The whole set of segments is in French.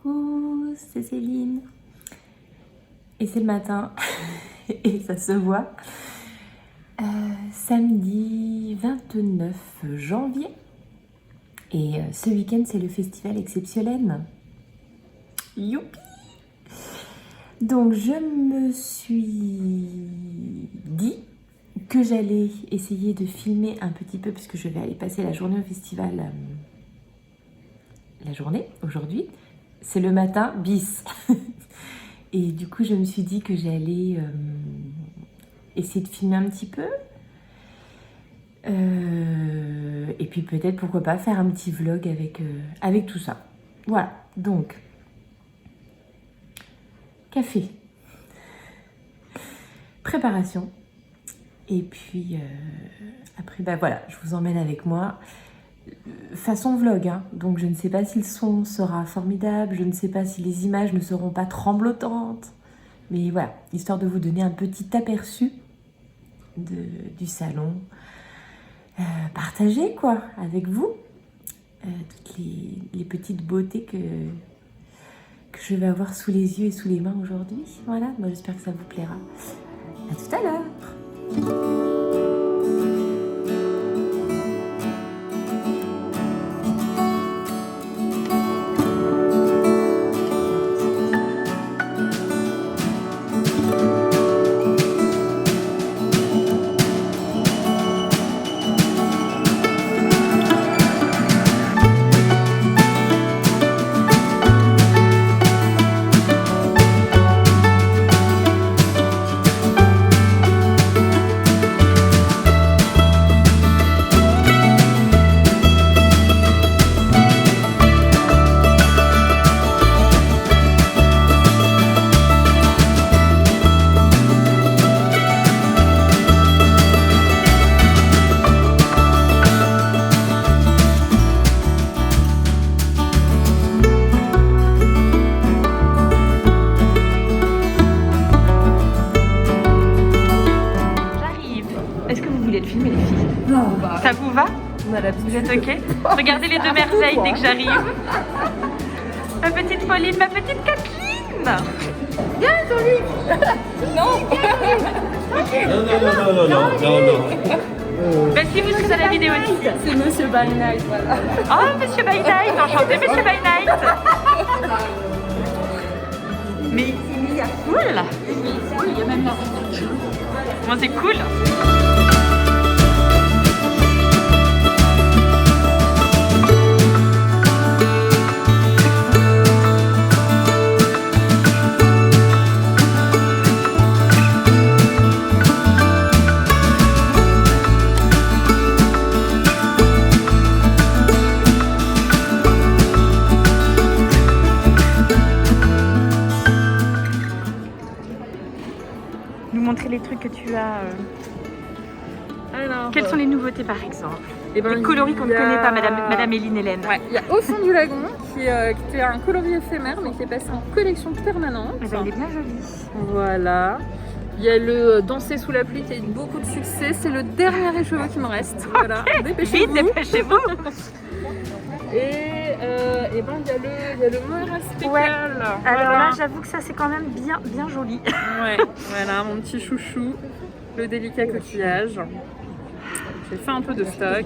Coucou, c'est Céline. Et c'est le matin, et ça se voit. Samedi 29 janvier. Et ce week-end, c'est le festival Exceptionnel. Youpi! Donc, je me suis dit que j'allais essayer de filmer un petit peu, puisque je vais aller passer la journée au festival. La journée, aujourd'hui, c'est le matin, bis. Et du coup, je me suis dit que j'allais essayer de filmer un petit peu. Et puis peut-être, pourquoi pas, faire un petit vlog avec tout ça. Voilà, donc, café, préparation. Et puis, après, bah voilà, je vous emmène avec moi. Façon vlog, hein. Donc je ne sais pas si le son sera formidable, je ne sais pas si les images ne seront pas tremblotantes. Mais voilà, histoire de vous donner un petit aperçu du salon. Partagez quoi, avec vous, toutes les petites beautés que je vais avoir sous les yeux et sous les mains aujourd'hui. Voilà, moi j'espère que ça vous plaira. À tout à l'heure. Ça vous va? Vous êtes ok? Regardez les deux merveilles dès que j'arrive. Ma petite Pauline, ma petite Kathleen. Viens, Jean-Luc. Non. Ben si vous serez à la vidéo aussi. C'est Monsieur By Night, voilà. Oh, Monsieur By Night, enchanté Monsieur By Night. Mais il y a cool. Il y a même la Moi c'est cool. Nous montrer les trucs que tu as. Alors, quelles sont les nouveautés par exemple? les coloris qu'on ne connaît pas, Madame Éline Hélène. Ouais, il y a Au fond du lagon qui était un coloris éphémère mais qui est passé en collection permanente. Eh ben, il est bien joli. Voilà. Il y a le Danser sous la pluie qui a eu beaucoup de succès. C'est le dernier écheveau qui me reste. Voilà. Vite, dépêchez-vous. Et ben il y a le Moira Speckle. Ouais. Alors voilà. là, j'avoue que ça c'est quand même bien joli. Ouais, voilà mon petit chouchou, le délicat coquillage. J'ai fait un peu de stock.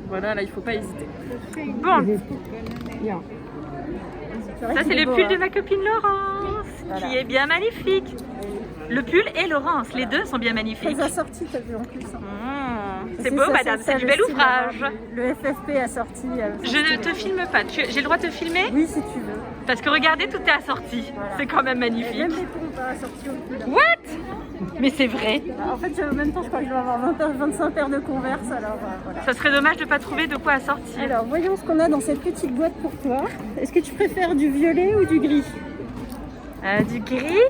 Voilà, là il faut pas hésiter. Bon. Ça c'est le pull de ma copine Laurence, qui est bien magnifique. Le pull et Laurence, les deux sont bien magnifiques. Les assorties, t'as vu en plus. C'est beau madame, c'est du bel ouvrage. Le FFP a sorti. Je ne te filme pas, j'ai le droit de te filmer? Oui, si tu veux. Parce que regardez, tout est assorti. Voilà. C'est quand même magnifique. Même les pompes assorties au pull. What? Mais c'est vrai. En fait, en même temps, je crois que je dois avoir 25 paires de Converse, alors voilà. Ça serait dommage de ne pas trouver de quoi assortir. Alors, voyons ce qu'on a dans cette petite boîte pour toi. Est-ce que tu préfères du violet ou du gris? Du gris.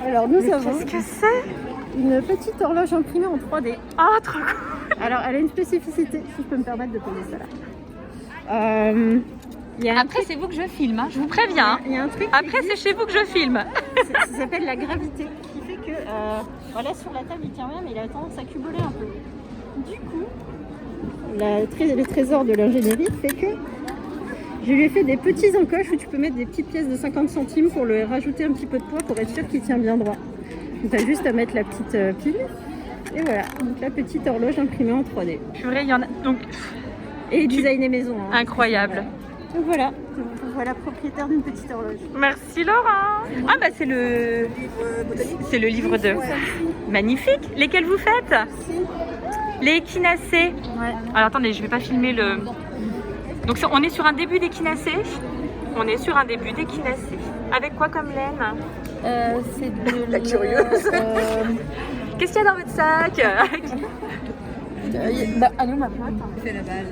Alors, nous avons... Qu'est-ce que c'est? Une petite horloge imprimée en 3D. Oh, trop cool. Alors, elle a une spécificité, si je peux me permettre de poser ça là. Après, c'est vous que je filme, hein. Je vous préviens. Il y a un truc après, c'est chez vous que je filme. Ça s'appelle la gravité, qui fait que voilà, sur la table il tient bien, mais il a tendance à cuboler un peu. Du coup, le trésor de l'ingénierie fait que Je lui ai fait des petits encoches où tu peux mettre des petites pièces de 50 centimes pour lui rajouter un petit peu de poids pour être sûr qu'il tient bien droit. Donc t'as juste à mettre la petite pile. Et voilà, donc la petite horloge imprimée en 3D. Purée, il y en a. Donc, Et designé maison. Hein. incroyable. Donc voilà, voilà propriétaire d'une petite horloge. Merci Laura. Ah bah c'est le livre 2. Magnifique. Lesquels vous faites? Les échinacées. Ouais. Alors attendez, je vais pas filmer le. Donc on est sur un début d'échinacée. On est sur un début d'échinacée. Avec quoi comme laine? C'est de La curieuse. Qu'est-ce qu'il y a dans votre sac? allô ma pote. C'est la base.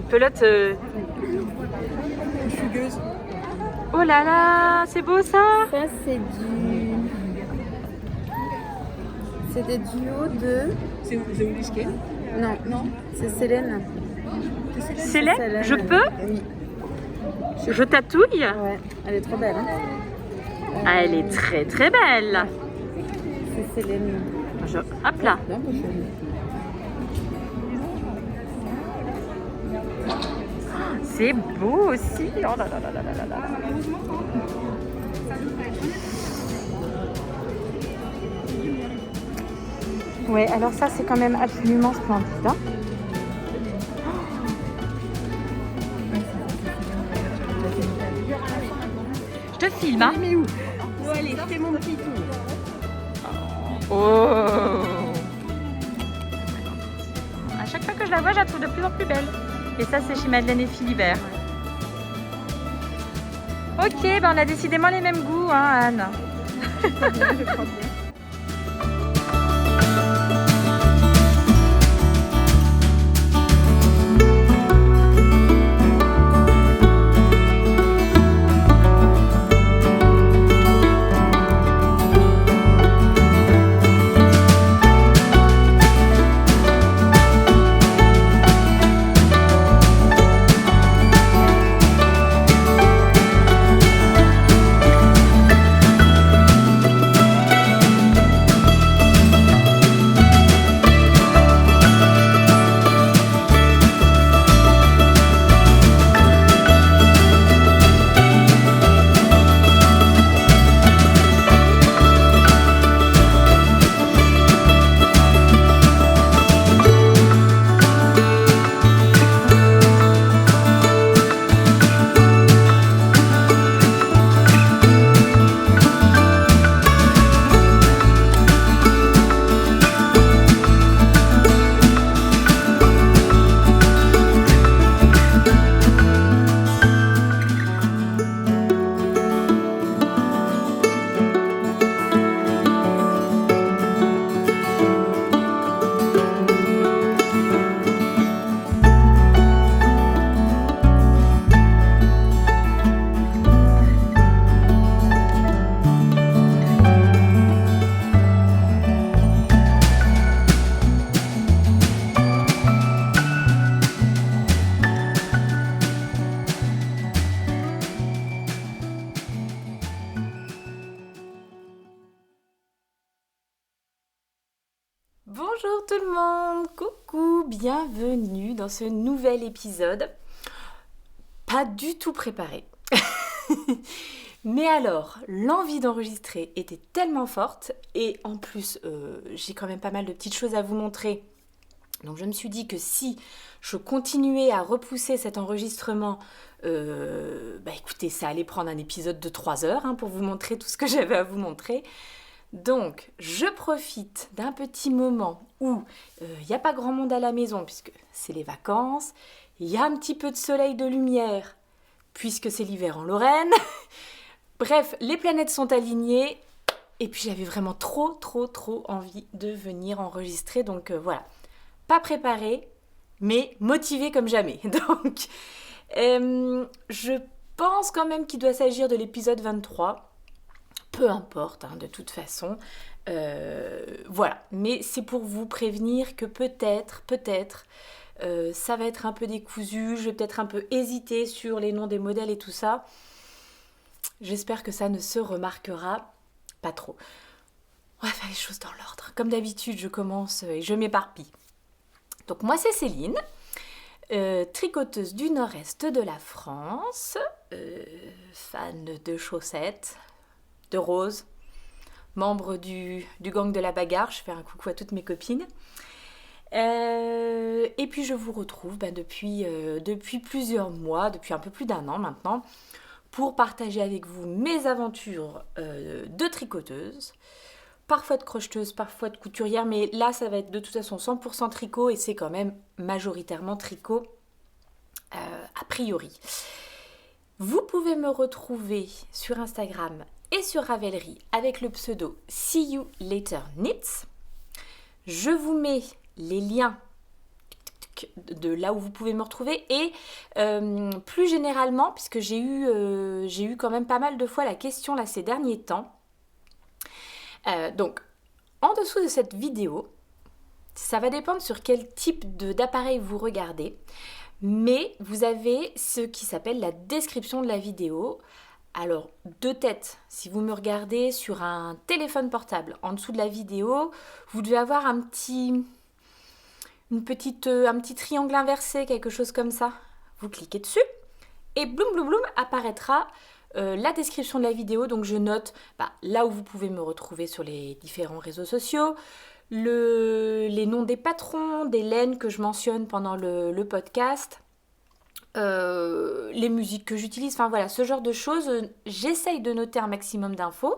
Pelote. Fugueuse. Oh là là, c'est beau ça. Ça c'est des duos de... C'est Oulishken. Non, c'est Célène. Célène, je peux? Oui. Je tatouille? Ouais, elle est trop belle. Hein. Ah, elle est très très belle. C'est Célène. Hop là. C'est beau aussi. Oh là là là là là là. Ouais, alors ça c'est quand même absolument splendide. Hein. Je te filme, hein. Mais où? Oh, allez, fais mon petit tour. Oh. À chaque fois que je la vois, je la trouve de plus en plus belle. Et ça, c'est chez Madeleine et Philibert. Ok, ben on a décidément les mêmes goûts, hein, Anne. Je crois bien. Bonjour tout le monde, coucou, bienvenue dans ce nouvel épisode. Pas du tout préparé. Mais alors, l'envie d'enregistrer était tellement forte et en plus, j'ai quand même pas mal de petites choses à vous montrer. Donc je me suis dit que si je continuais à repousser cet enregistrement, écoutez, ça allait prendre un épisode de 3 heures hein, pour vous montrer tout ce que j'avais à vous montrer. Donc, je profite d'un petit moment où il n'y a pas grand monde à la maison puisque c'est les vacances, il y a un petit peu de soleil, de lumière puisque c'est l'hiver en Lorraine. Bref, les planètes sont alignées et puis j'avais vraiment trop envie de venir enregistrer. Donc voilà, pas préparé mais motivé comme jamais. Donc, je pense quand même qu'il doit s'agir de l'épisode 23. Peu importe, hein, de toute façon, voilà. Mais c'est pour vous prévenir que peut-être, ça va être un peu décousu, je vais peut-être un peu hésiter sur les noms des modèles et tout ça. J'espère que ça ne se remarquera pas trop. On va faire les choses dans l'ordre. Comme d'habitude, je commence et je m'éparpille. Donc moi, c'est Céline. tricoteuse du nord-est de la France, fan de chaussettes, de roses, membre du gang de la bagarre. Je fais un coucou à toutes mes copines. Et puis je vous retrouve depuis plusieurs mois, depuis un peu plus d'1 an maintenant, pour partager avec vous mes aventures de tricoteuse, parfois de crocheteuse, parfois de couturière, mais là ça va être de toute façon 100% tricot et c'est quand même majoritairement tricot a priori. Vous pouvez me retrouver sur Instagram et sur Ravelry avec le pseudo See You Later Knits. Je vous mets les liens de là où vous pouvez me retrouver et plus généralement, puisque j'ai eu quand même pas mal de fois la question là ces derniers temps. Donc, en dessous de cette vidéo, ça va dépendre sur quel type d'appareil vous regardez, mais vous avez ce qui s'appelle la description de la vidéo. Alors, de tête, si vous me regardez sur un téléphone portable, en dessous de la vidéo, vous devez avoir un petit triangle inversé, quelque chose comme ça. Vous cliquez dessus et bloum bloum bloum apparaîtra la description de la vidéo. Donc je note là où vous pouvez me retrouver sur les différents réseaux sociaux, les noms des patrons, des laines que je mentionne pendant le podcast, les musiques que j'utilise, enfin voilà, ce genre de choses. J'essaye de noter un maximum d'infos.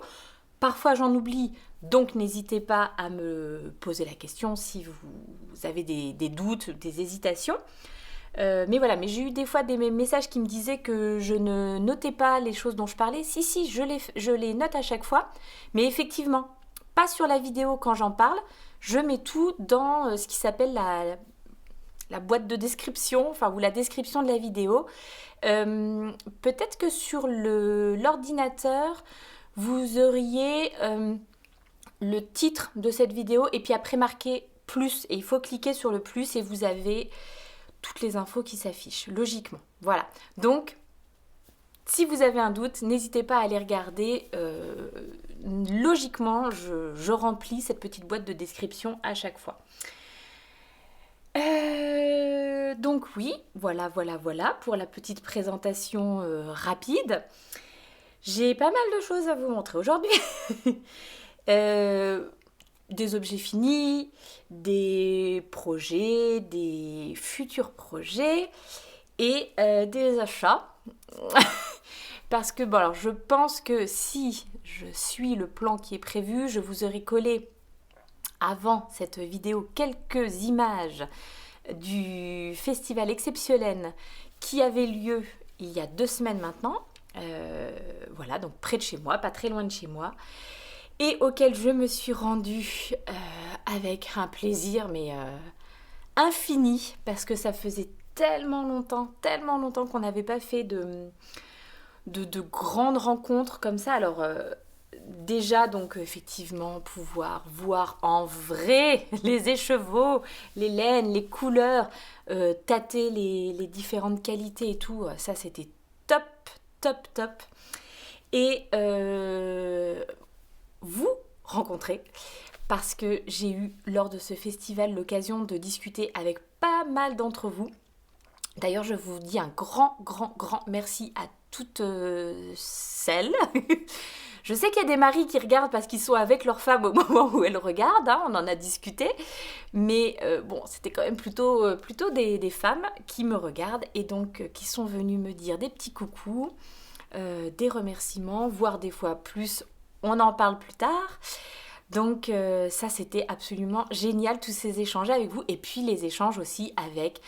Parfois j'en oublie, donc n'hésitez pas à me poser la question si vous avez des doutes, des hésitations. Mais voilà, mais j'ai eu des fois des messages qui me disaient que je ne notais pas les choses dont je parlais. Si, je les note à chaque fois, mais effectivement, pas sur la vidéo quand j'en parle. Je mets tout dans ce qui s'appelle la boîte de description, ou la description de la vidéo. Peut-être que sur l'ordinateur, vous auriez le titre de cette vidéo et puis après marqué plus, et il faut cliquer sur le plus et vous avez toutes les infos qui s'affichent, logiquement. Voilà, donc si vous avez un doute, n'hésitez pas à aller regarder. Logiquement, je remplis cette petite boîte de description à chaque fois. Donc oui, voilà pour la petite présentation rapide. J'ai pas mal de choses à vous montrer aujourd'hui. Des objets finis, des projets, des futurs projets et des achats. Parce que, alors je pense que si je suis le plan qui est prévu, je vous aurais collé avant cette vidéo quelques images du festival Exceptiolaine qui avait lieu il y a 2 semaines maintenant. Voilà, donc près de chez moi, pas très loin de chez moi. Et auquel je me suis rendue avec un plaisir mais infini, parce que ça faisait tellement longtemps qu'on n'avait pas fait de grandes rencontres comme ça. Alors déjà, donc effectivement, pouvoir voir en vrai les écheveaux, les laines, les couleurs, tâter les différentes qualités et tout, ça c'était top. Et vous rencontrer, parce que j'ai eu lors de ce festival l'occasion de discuter avec pas mal d'entre vous. D'ailleurs, je vous dis un grand merci à toutes celles. Je sais qu'il y a des maris qui regardent parce qu'ils sont avec leur femme au moment où elles regardent, hein, on en a discuté, mais bon, c'était quand même plutôt des femmes qui me regardent et donc qui sont venues me dire des petits coucous, des remerciements, voire des fois plus. On en parle plus tard. Donc ça, c'était absolument génial, tous ces échanges avec vous. Et puis les échanges aussi avec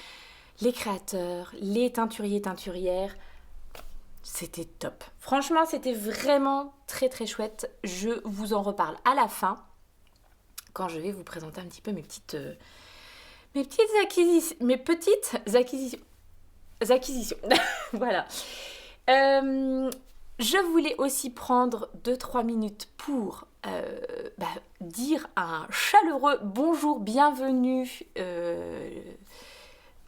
les créateurs, les teinturiers-teinturières. C'était top. Franchement, c'était vraiment très chouette. Je vous en reparle à la fin, quand je vais vous présenter un petit peu mes petites acquisitions. Voilà. Je voulais aussi prendre 2-3 minutes pour dire un chaleureux bonjour, bienvenue,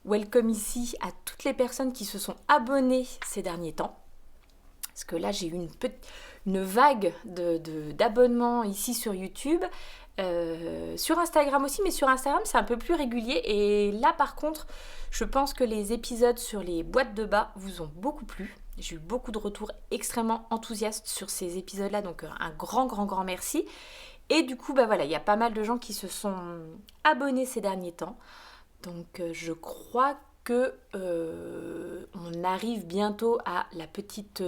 welcome ici à toutes les personnes qui se sont abonnées ces derniers temps. Parce que là, j'ai eu une vague d'abonnements ici sur YouTube. Sur Instagram aussi, mais sur Instagram c'est un peu plus régulier. Et là par contre, je pense que les épisodes sur les boîtes de bas vous ont beaucoup plu. J'ai eu beaucoup de retours extrêmement enthousiastes sur ces épisodes-là, donc un grand merci. Et du coup, bah voilà, il y a pas mal de gens qui se sont abonnés ces derniers temps. Donc je crois que on arrive bientôt à la petite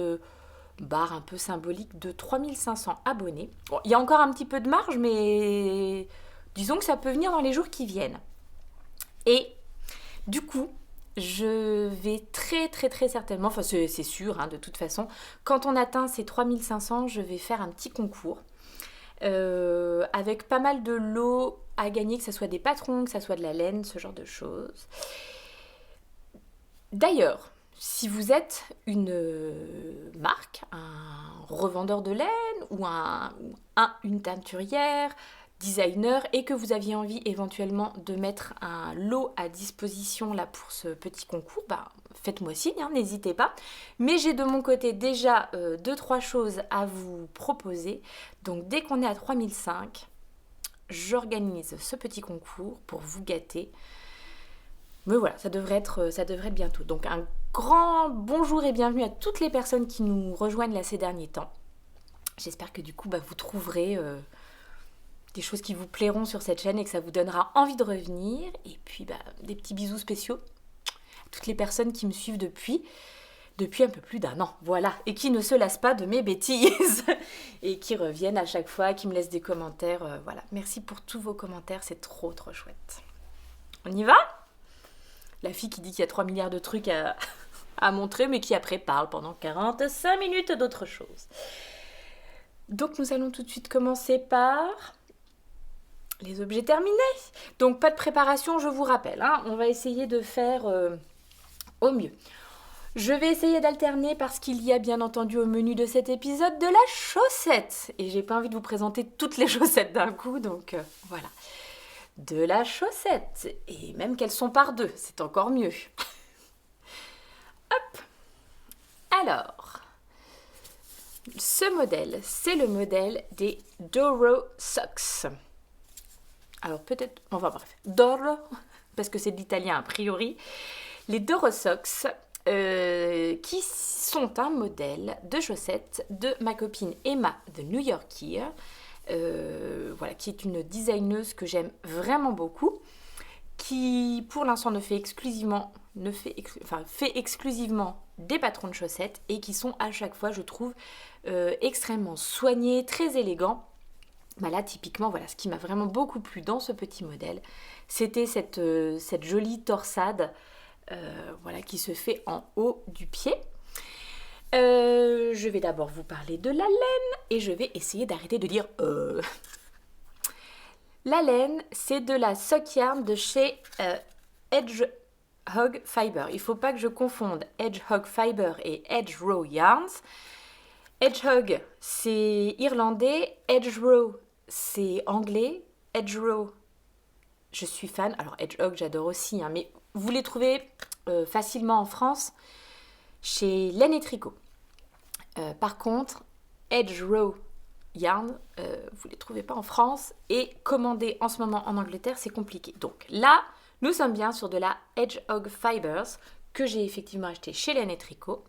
barre un peu symbolique de 3500 abonnés. Bon, il y a encore un petit peu de marge, mais disons que ça peut venir dans les jours qui viennent. Et du coup, je vais très certainement, enfin c'est sûr hein, de toute façon, quand on atteint ces 3500, je vais faire un petit concours avec pas mal de lots à gagner, que ce soit des patrons, que ce soit de la laine, ce genre de choses. D'ailleurs, si vous êtes une marque, un revendeur de laine ou une teinturière, designer, et que vous aviez envie éventuellement de mettre un lot à disposition là pour ce petit concours, bah, faites-moi signe, hein, n'hésitez pas. Mais j'ai de mon côté déjà 2-3 choses à vous proposer. Donc dès qu'on est à 3005, j'organise ce petit concours pour vous gâter. Mais voilà, ça devrait être bientôt. Donc un grand bonjour et bienvenue à toutes les personnes qui nous rejoignent là ces derniers temps. J'espère que du coup bah, vous trouverez des choses qui vous plairont sur cette chaîne et que ça vous donnera envie de revenir. Et puis bah, des petits bisous spéciaux à toutes les personnes qui me suivent depuis un peu plus d'1 an, voilà, et qui ne se lassent pas de mes bêtises et qui reviennent à chaque fois, qui me laissent des commentaires, voilà. Merci pour tous vos commentaires, c'est trop chouette. On y va ? La fille qui dit qu'il y a 3 milliards de trucs à montrer, mais qui après parle pendant 45 minutes d'autre chose. Donc nous allons tout de suite commencer par les objets terminés. Donc pas de préparation, je vous rappelle, hein. On va essayer de faire au mieux. Je vais essayer d'alterner parce qu'il y a bien entendu au menu de cet épisode de la chaussette. Et j'ai pas envie de vous présenter toutes les chaussettes d'un coup, donc voilà. De la chaussette. Et même qu'elles sont par deux, c'est encore mieux. Hop. Alors, ce modèle, c'est le modèle des Doro Socks. Alors peut-être, enfin bref, Doro, parce que c'est de l'italien a priori. Les Doro Socks, qui sont un modèle de chaussettes de ma copine Emma de New Yorker, voilà, qui est une designeuse que j'aime vraiment beaucoup, qui pour l'instant fait exclusivement des patrons de chaussettes et qui sont à chaque fois, je trouve, extrêmement soignés, très élégants. Bah là, typiquement, voilà, ce qui m'a vraiment beaucoup plu dans ce petit modèle, c'était cette jolie torsade voilà, qui se fait en haut du pied. Je vais d'abord vous parler de la laine et je vais essayer d'arrêter de dire La laine, c'est de la sock yarn de chez Hedgehog Fiber. Il ne faut pas que je confonde Hedgehog Fiber et Hedgerow Yarns. Hedgehog, c'est irlandais. Hedgerow, c'est anglais. Hedgerow, je suis fan. Alors Hedgehog, j'adore aussi, hein, mais vous les trouvez facilement en France chez Laine et Tricot. Par contre, Hedgerow Yarn, vous ne les trouvez pas en France et commander en ce moment en Angleterre, c'est compliqué. Donc là, nous sommes bien sur de la Hedgehog Fibers que j'ai effectivement acheté chez Laine et Tricot.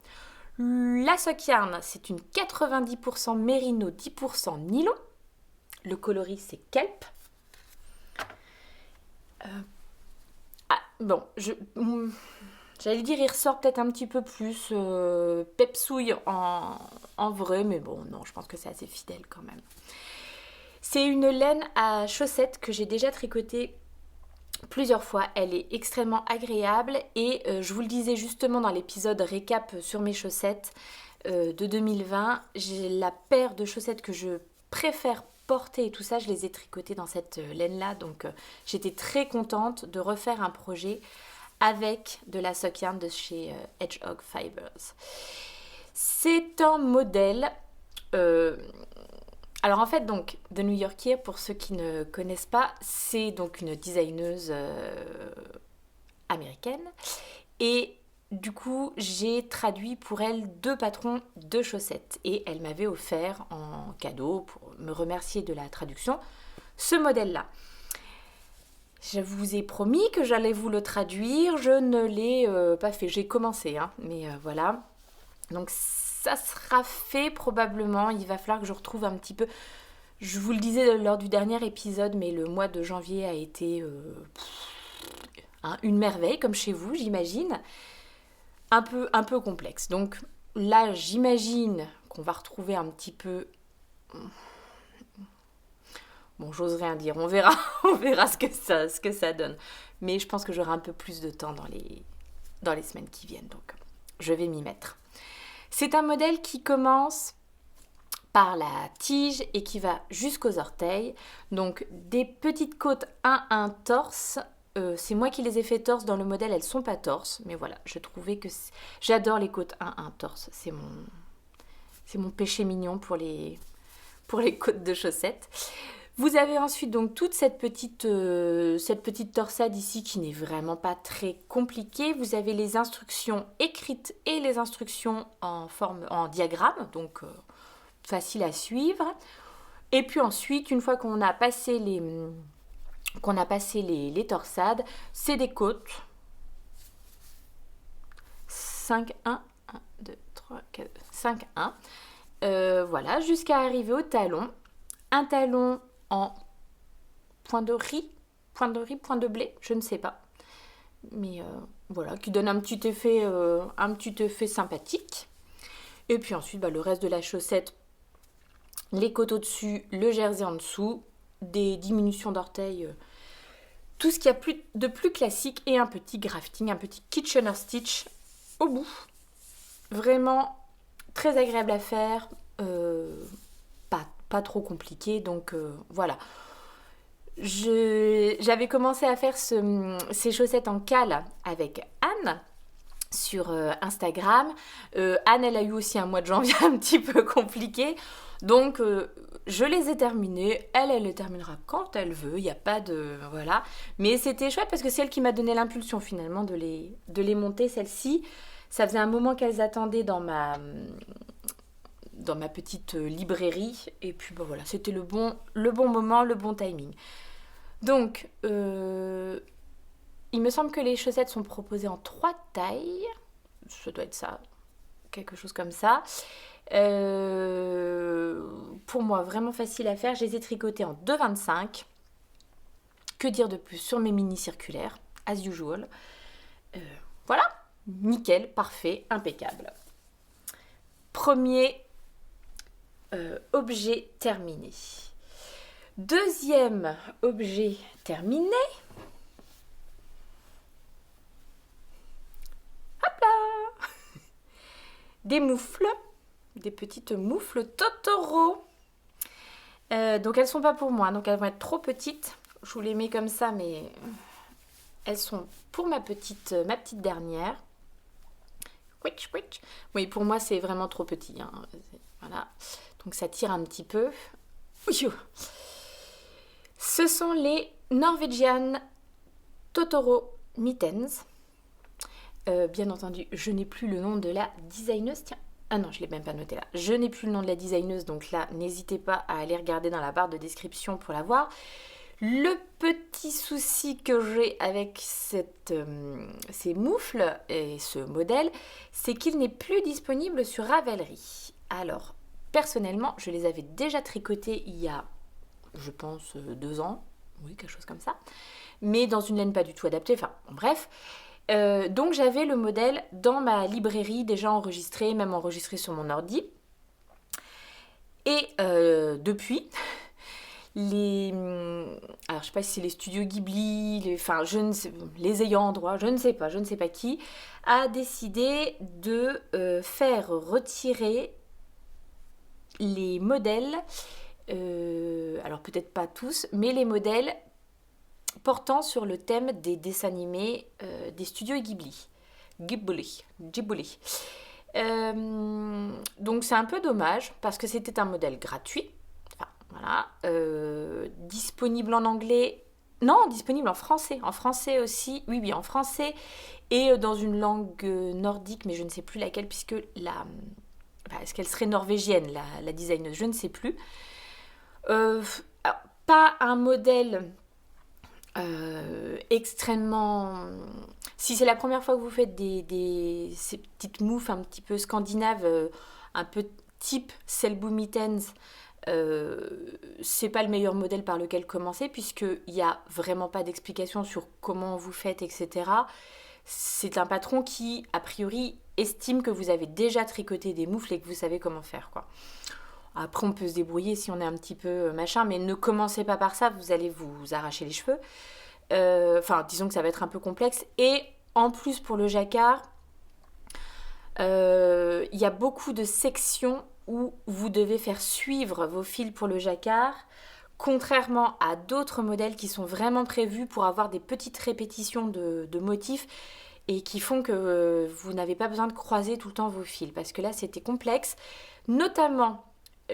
La sock yarn, c'est une 90% mérino, 10% nylon. Le coloris, c'est kelp. Bon, j'allais dire, il ressort peut-être un petit peu plus pepsouille en vrai, mais bon, non, je pense que c'est assez fidèle quand même. C'est une laine à chaussettes que j'ai déjà tricotée plusieurs fois. Elle est extrêmement agréable et je vous le disais justement dans l'épisode récap sur mes chaussettes de 2020, j'ai la paire de chaussettes que je préfère porter et tout ça, je les ai tricotées dans cette laine-là, donc j'étais très contente de refaire un projet avec de la sock yarn de chez Hedgehog Fibers. C'est un modèle... alors en fait, donc, The New Yorker, pour ceux qui ne connaissent pas, c'est donc une designeuse américaine. Et du coup, j'ai traduit pour elle 2 patrons de chaussettes. Et elle m'avait offert en cadeau, pour me remercier de la traduction, ce modèle-là. Je vous ai promis que j'allais vous le traduire, je ne l'ai pas fait, j'ai commencé, hein, mais voilà. Donc ça sera fait probablement, il va falloir que je retrouve un petit peu... Je vous le disais lors du dernier épisode, mais le mois de janvier a été une merveille, comme chez vous, j'imagine. Un peu complexe. Donc là, j'imagine qu'on va retrouver un petit peu... Bon, j'ose rien dire, on verra ce que ça donne. Mais je pense que j'aurai un peu plus de temps dans les semaines qui viennent, donc je vais m'y mettre. C'est un modèle qui commence par la tige et qui va jusqu'aux orteils. Donc des petites côtes 1 torse. C'est moi qui les ai fait torse dans le modèle, elles sont pas torse. Mais voilà, je trouvais que... J'adore les côtes 1 torse. C'est mon péché mignon pour les côtes de chaussettes. Vous avez ensuite donc toute cette petite torsade ici qui n'est vraiment pas très compliquée. Vous avez les instructions écrites et les instructions en diagramme, donc facile à suivre. Et puis ensuite, une fois qu'on a passé les torsades, c'est des côtes. 5, 1, 2, 3, 4, 5, 1. Voilà, jusqu'à arriver au talon. Un talon en point de riz, point de blé, je ne sais pas. Mais voilà, qui donne un petit effet sympathique. Et puis ensuite, le reste de la chaussette, les côtes au-dessus, le jersey en dessous, des diminutions d'orteils, tout ce qu'il y a de plus classique et un petit grafting, un petit Kitchener Stitch au bout. Vraiment très agréable à faire, pas trop compliqué, donc voilà. J'avais commencé à faire ces chaussettes en cale avec Anne sur Instagram. Anne, elle a eu aussi un mois de janvier un petit peu compliqué, donc je les ai terminées. Elle les terminera quand elle veut, il n'y a pas de... Voilà. Mais c'était chouette parce que c'est elle qui m'a donné l'impulsion finalement de les monter, celles-ci. Ça faisait un moment qu'elles attendaient dans ma petite librairie. Et puis voilà, c'était le bon moment, le bon timing. Donc, il me semble que les chaussettes sont proposées en 3 tailles. Ça doit être ça, quelque chose comme ça. Pour moi, vraiment facile à faire. Je les ai tricotées en 2,25. Que dire de plus sur mes mini circulaires, as usual. Voilà, nickel, parfait, impeccable. Premier objet terminé. Deuxième objet terminé. Hop là. Des moufles, des petites moufles Totoro. Donc elles sont pas pour moi, donc elles vont être trop petites. Je vous les mets comme ça, mais elles sont pour ma petite dernière. Oui, pour moi c'est vraiment trop petit, hein. Voilà, donc ça tire un petit peu. Ce sont les Norwegian Totoro Mittens. Bien entendu, je n'ai plus le nom de la designeuse. Tiens, ah non, je ne l'ai même pas noté là. Je n'ai plus le nom de la designeuse, donc là, n'hésitez pas à aller regarder dans la barre de description pour la voir. Le petit souci que j'ai avec ces moufles et ce modèle, c'est qu'il n'est plus disponible sur Ravelry. Alors, personnellement, je les avais déjà tricotés il y a, je pense, 2 ans. Oui, quelque chose comme ça. Mais dans une laine pas du tout adaptée. Enfin, bon, bref. Donc, j'avais le modèle dans ma librairie déjà enregistré, même enregistré sur mon ordi. Et depuis... alors je sais pas si c'est les studios Ghibli, les ayants droit, je ne sais pas qui, a décidé de faire retirer les modèles, alors peut-être pas tous, mais les modèles portant sur le thème des dessins animés des studios Ghibli. Donc c'est un peu dommage parce que c'était un modèle gratuit. Voilà, disponible en anglais, non, disponible en français aussi, oui, en français, et dans une langue nordique, mais je ne sais plus laquelle, puisque est-ce qu'elle serait norvégienne, la designeuse, je ne sais plus. Alors, pas un modèle extrêmement... Si c'est la première fois que vous faites ces petites moufles un petit peu scandinaves, un peu type Selbu Mittens, c'est pas le meilleur modèle par lequel commencer, puisqu'il n'y a vraiment pas d'explication sur comment vous faites, etc. C'est un patron qui, a priori, estime que vous avez déjà tricoté des moufles et que vous savez comment faire, quoi. Après, on peut se débrouiller si on est un petit peu machin, mais ne commencez pas par ça, vous allez vous arracher les cheveux. Enfin, disons que ça va être un peu complexe. Et en plus, pour le jacquard, il y a beaucoup de sections où vous devez faire suivre vos fils pour le jacquard, contrairement à d'autres modèles qui sont vraiment prévus pour avoir des petites répétitions de motifs et qui font que vous n'avez pas besoin de croiser tout le temps vos fils. Parce que là, c'était complexe. Notamment,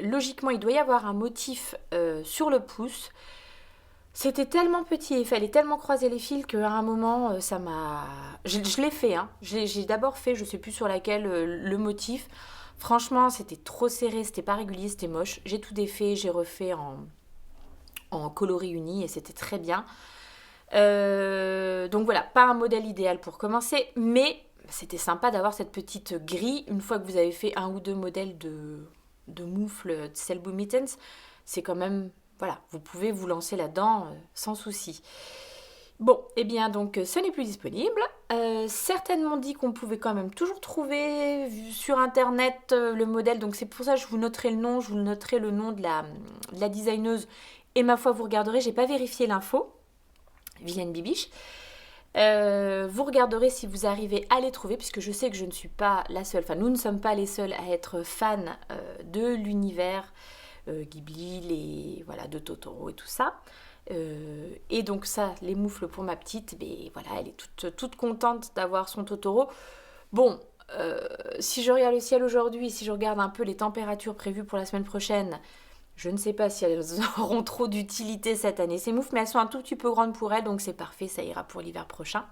logiquement, il doit y avoir un motif sur le pouce. C'était tellement petit et il fallait tellement croiser les fils qu'à un moment, ça m'a... Je l'ai fait, hein. J'ai d'abord fait, je sais plus sur laquelle, le motif. Franchement, c'était trop serré, c'était pas régulier, c'était moche. J'ai tout défait, j'ai refait en coloris uni et c'était très bien. Donc voilà, pas un modèle idéal pour commencer, mais c'était sympa d'avoir cette petite grille. Une fois que vous avez fait un ou deux modèles de moufles de Selbu Mittens, c'est quand même... Voilà, vous pouvez vous lancer là-dedans sans souci. Bon, eh bien donc ce n'est plus disponible. Certaines m'ont dit qu'on pouvait quand même toujours trouver sur internet le modèle. Donc c'est pour ça que je vous noterai le nom, je vous noterai le nom de la designeuse. Et ma foi, vous regarderez, j'ai pas vérifié l'info. Viviane Bibiche. Vous regarderez si vous arrivez à les trouver, puisque je sais que je ne suis pas la seule. Enfin, nous ne sommes pas les seuls à être fans de l'univers Ghibli, voilà, de Totoro et tout ça. Et donc ça, les moufles pour ma petite, mais voilà, elle est toute contente d'avoir son Totoro. Bon, si je regarde le ciel aujourd'hui, si je regarde un peu les températures prévues pour la semaine prochaine, je ne sais pas si elles auront trop d'utilité cette année, ces moufles, mais elles sont un tout petit peu grandes pour elles, donc c'est parfait, ça ira pour l'hiver prochain.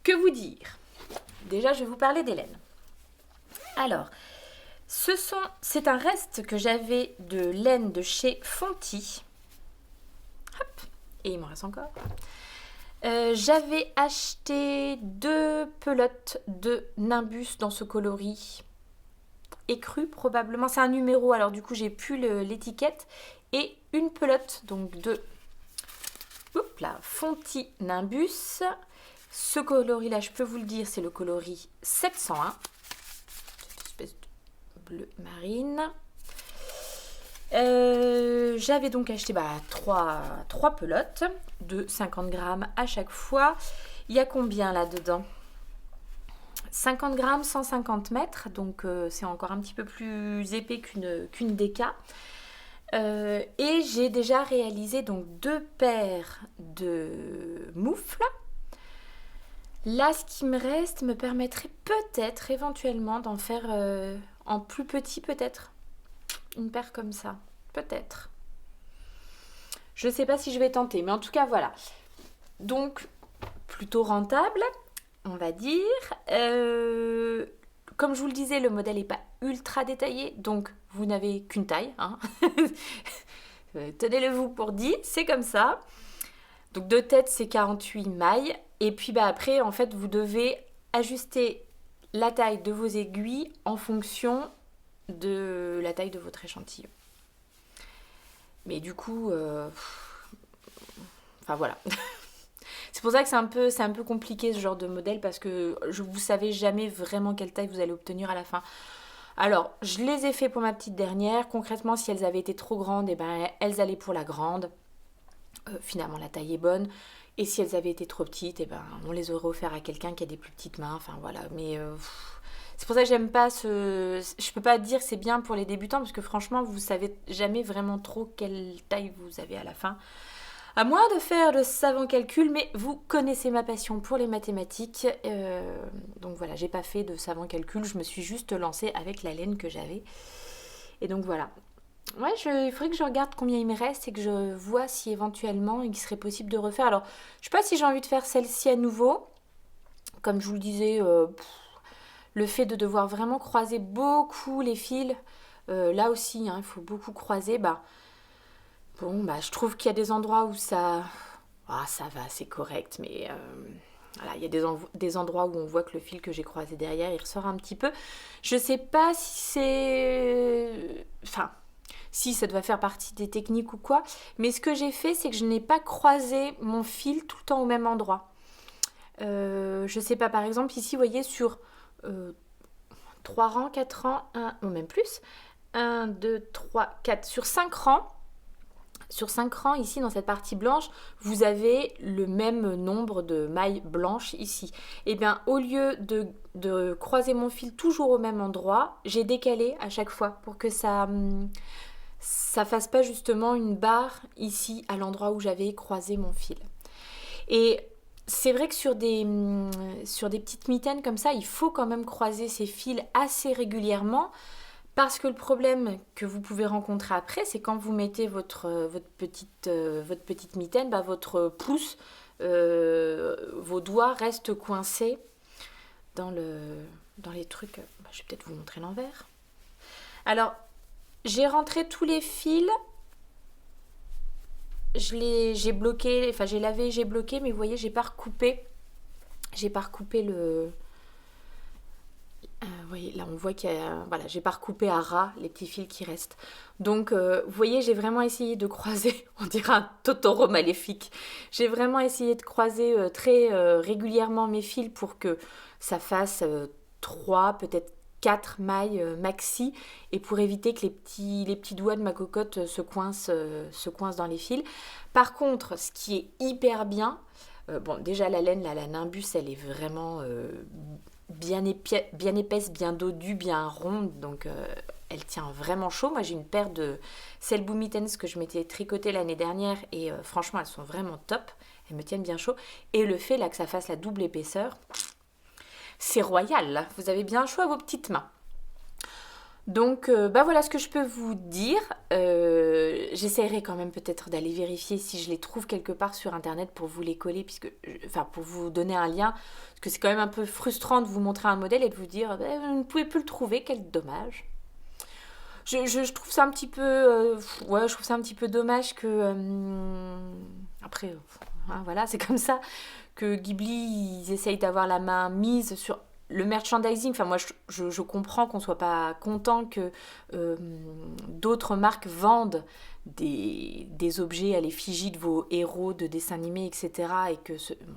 Que vous dire? Déjà, je vais vous parler des laines. Alors, c'est un reste que j'avais de laine de chez Fonty. Hop, et il m'en reste encore. J'avais acheté 2 pelotes de Nimbus dans ce coloris écru probablement. C'est un numéro, alors du coup j'ai plus l'étiquette. Et une pelote donc de Fonty Nimbus. Ce coloris là, je peux vous le dire, c'est le coloris 701. Cette espèce de bleu marine. J'avais donc acheté 3 pelotes de 50 grammes à chaque fois. Il y a combien là-dedans? 50 grammes, 150 mètres, donc c'est encore un petit peu plus épais qu'une déca. Et j'ai déjà réalisé donc 2 paires de moufles. Là, ce qui me reste me permettrait peut-être, éventuellement, d'en faire en plus petit, peut-être. Une paire comme ça, peut-être. Je ne sais pas si je vais tenter, mais en tout cas, voilà. Donc, plutôt rentable, on va dire. Comme je vous le disais, le modèle n'est pas ultra détaillé, donc vous n'avez qu'une taille. Hein. Tenez-le vous pour dit, c'est comme ça. Donc, de tête, c'est 48 mailles. Et puis, après, en fait, vous devez ajuster la taille de vos aiguilles en fonction de la taille de votre échantillon. Mais du coup, enfin voilà. C'est pour ça que c'est un peu compliqué ce genre de modèle, parce que vous savez jamais vraiment quelle taille vous allez obtenir à la fin. Alors, je les ai fait pour ma petite dernière. Concrètement, si elles avaient été trop grandes, elles allaient pour la grande. Finalement, la taille est bonne. Et si elles avaient été trop petites, on les aurait offertes à quelqu'un qui a des plus petites mains. Enfin voilà, mais... c'est pour ça que j'aime pas je peux pas dire que c'est bien pour les débutants, parce que franchement, vous savez jamais vraiment trop quelle taille vous avez à la fin. À moins de faire de savants calculs, mais vous connaissez ma passion pour les mathématiques. Donc voilà, j'ai pas fait de savants calculs, je me suis juste lancée avec la laine que j'avais. Et donc voilà. Ouais, il faudrait que je regarde combien il me reste et que je vois si éventuellement il serait possible de refaire. Alors, je sais pas si j'ai envie de faire celle-ci à nouveau. Comme je vous le disais... le fait de devoir vraiment croiser beaucoup les fils, là aussi, il faut beaucoup croiser, Bon, bah, je trouve qu'il y a des endroits où ça... Ah, ça va, c'est correct, mais voilà, il y a des endroits où on voit que le fil que j'ai croisé derrière, il ressort un petit peu. Je sais pas si c'est... Enfin, si ça doit faire partie des techniques ou quoi, mais ce que j'ai fait, c'est que je n'ai pas croisé mon fil tout le temps au même endroit. Je sais pas, par exemple, ici, vous voyez, sur 3 rangs, 4 rangs, ou même plus, 1, 2, 3, 4, sur 5 rangs, ici, dans cette partie blanche, vous avez le même nombre de mailles blanches ici. Et bien, au lieu de croiser mon fil toujours au même endroit, j'ai décalé à chaque fois pour que ça fasse pas justement une barre ici, à l'endroit où j'avais croisé mon fil. Et c'est vrai que sur des petites mitaines comme ça, il faut quand même croiser ces fils assez régulièrement. Parce que le problème que vous pouvez rencontrer après, c'est quand vous mettez votre petite mitaine, bah, votre pouce, vos doigts restent coincés dans les trucs. Bah, je vais peut-être vous montrer l'envers. Alors, j'ai rentré tous les fils. J'ai bloqué, enfin j'ai lavé, j'ai bloqué, mais vous voyez, j'ai pas recoupé le... vous voyez, là on voit qu'il y a... Voilà, j'ai pas recoupé à ras les petits fils qui restent. Donc, vous voyez, j'ai vraiment essayé de croiser, on dirait un Totoro maléfique. J'ai vraiment essayé de croiser très régulièrement mes fils pour que ça fasse 3, peut-être 4 mailles maxi, et pour éviter que les petits doigts de ma cocotte se coincent dans les fils. Par contre, ce qui est hyper bien, bon, déjà la laine Nimbus, elle est vraiment... bien épaisse, bien dodue, bien ronde, donc elle tient vraiment chaud. Moi j'ai une paire de Selbu Mittens que je m'étais tricotée l'année dernière et franchement elles sont vraiment top, elles me tiennent bien chaud. Et le fait là que ça fasse la double épaisseur, c'est royal là, vous avez bien chaud à vos petites mains. Donc bah voilà ce que je peux vous dire. J'essaierai quand même peut-être d'aller vérifier si je les trouve quelque part sur internet pour vous les coller, pour vous donner un lien, parce que c'est quand même un peu frustrant de vous montrer un modèle et de vous dire vous ne pouvez plus le trouver, quel dommage. Je trouve ça un petit peu je trouve ça un petit peu dommage que après hein, voilà, c'est comme ça que Ghibli ils essayent d'avoir la main mise sur le merchandising. Enfin moi je comprends qu'on soit pas content que d'autres marques vendent des objets à l'effigie de vos héros de dessins animés, etc. Et que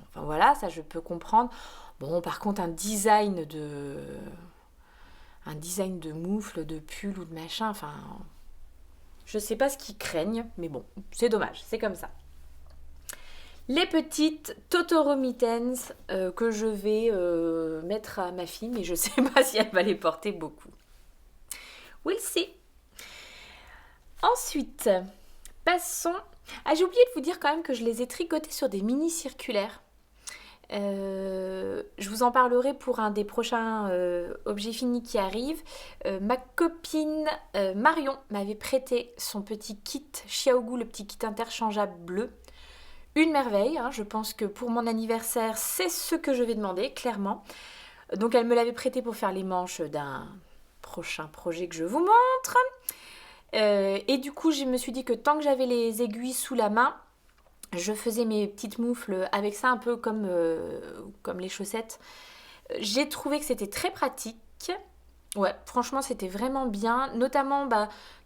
enfin voilà, ça je peux comprendre. Bon, par contre un design de moufle, de pull ou de machin, enfin je sais pas ce qu'ils craignent, mais bon, c'est dommage, c'est comme ça. Les petites Totoro Mittens que je vais mettre à ma fille, mais je sais pas si elle va les porter beaucoup. We'll see. Ensuite, passons... Ah, j'ai oublié de vous dire quand même que je les ai tricotés sur des mini circulaires. Je vous en parlerai pour un des prochains objets finis qui arrivent. Ma copine Marion m'avait prêté son petit kit Xiaogu, le petit kit interchangeable bleu. Une merveille, hein, je pense que pour mon anniversaire, c'est ce que je vais demander, clairement. Donc elle me l'avait prêté pour faire les manches d'un prochain projet que je vous montre. Et du coup, je me suis dit que tant que j'avais les aiguilles sous la main, je faisais mes petites moufles avec ça, un peu comme les chaussettes. J'ai trouvé que c'était très pratique. Ouais, franchement, c'était vraiment bien. Notamment,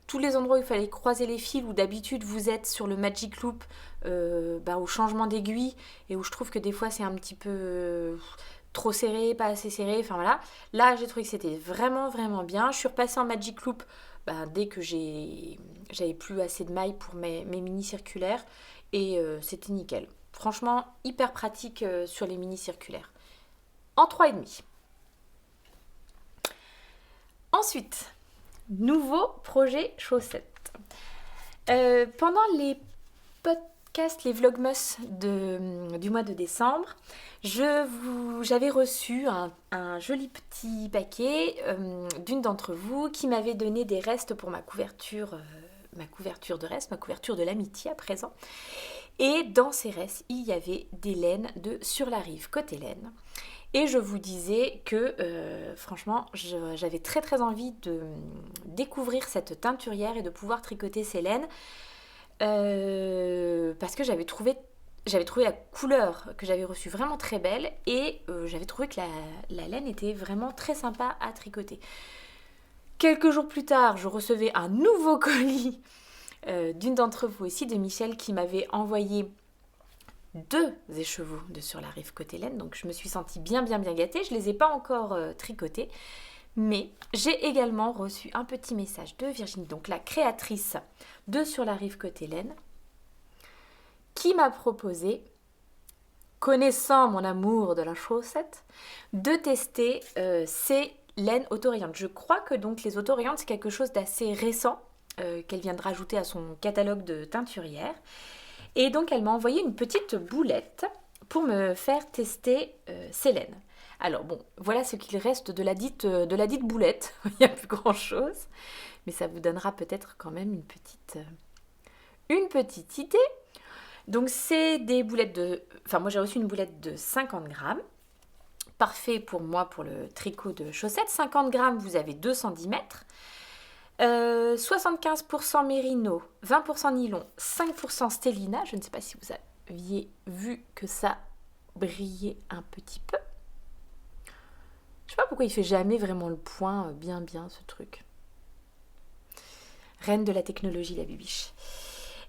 tous les endroits où il fallait croiser les fils, où d'habitude vous êtes sur le Magic Loop au changement d'aiguille, et où je trouve que des fois c'est un petit peu trop serré, pas assez serré, enfin voilà. Là j'ai trouvé que c'était vraiment vraiment bien. Je suis repassée en Magic Loop dès que j'avais plus assez de mailles pour mes mini circulaires, et c'était nickel. Franchement hyper pratique sur les mini circulaires. En 3,5. Ensuite, nouveau projet chaussettes. Pendant les podcasts, les vlogmas du mois de décembre, j'avais reçu un joli petit paquet d'une d'entre vous qui m'avait donné des restes pour ma couverture de l'amitié à présent. Et dans ces restes, il y avait des laines de Sur la Rive côté laine. Et je vous disais que franchement, j'avais très très envie de découvrir cette teinturière et de pouvoir tricoter ces laines. parce que j'avais trouvé la couleur que j'avais reçue vraiment très belle et j'avais trouvé que la laine était vraiment très sympa à tricoter. Quelques jours plus tard, je recevais un nouveau colis d'une d'entre vous aussi, de Michel, qui m'avait envoyé 2 écheveaux de Sur la rive côté laine. Donc je me suis sentie bien gâtée. Je ne les ai pas encore tricotés. Mais j'ai également reçu un petit message de Virginie, donc la créatrice de Sur la rive côté laine, qui m'a proposé, connaissant mon amour de la chaussette, de tester ces laines autorayantes. Je crois que donc les autorayantes, c'est quelque chose d'assez récent qu'elle vient de rajouter à son catalogue de teinturière. Et donc elle m'a envoyé une petite boulette pour me faire tester ces laines. Alors bon, voilà ce qu'il reste de la dite boulette. Il n'y a plus grand chose, mais ça vous donnera peut-être quand même une petite idée. Donc c'est des boulettes moi j'ai reçu une boulette de 50 grammes. Parfait pour moi pour le tricot de chaussettes. 50 grammes, vous avez 2 cm. 75% mérino, 20% nylon, 5% stélina. Je ne sais pas si vous aviez vu que ça brillait un petit peu. Je sais pas pourquoi il fait jamais vraiment le point bien ce truc. Reine de la technologie, la bibiche.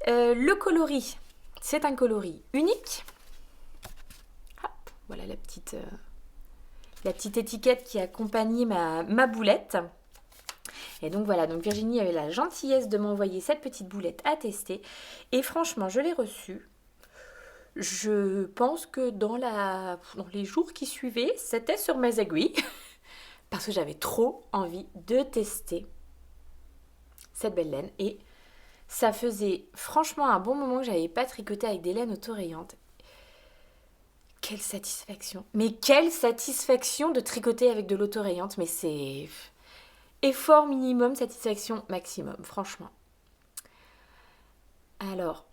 Le coloris, c'est un coloris unique. Hop, voilà la petite étiquette qui accompagne ma boulette. Et donc voilà, donc Virginie avait la gentillesse de m'envoyer cette petite boulette à tester. Et franchement, je l'ai reçue. Je pense que dans les jours qui suivaient, c'était sur mes aiguilles. Parce que j'avais trop envie de tester cette belle laine. Et ça faisait franchement un bon moment que je n'avais pas tricoté avec des laines autorayantes. Quelle satisfaction! Mais quelle satisfaction de tricoter avec de l'autorayante. Mais c'est effort minimum, satisfaction maximum, franchement. Alors,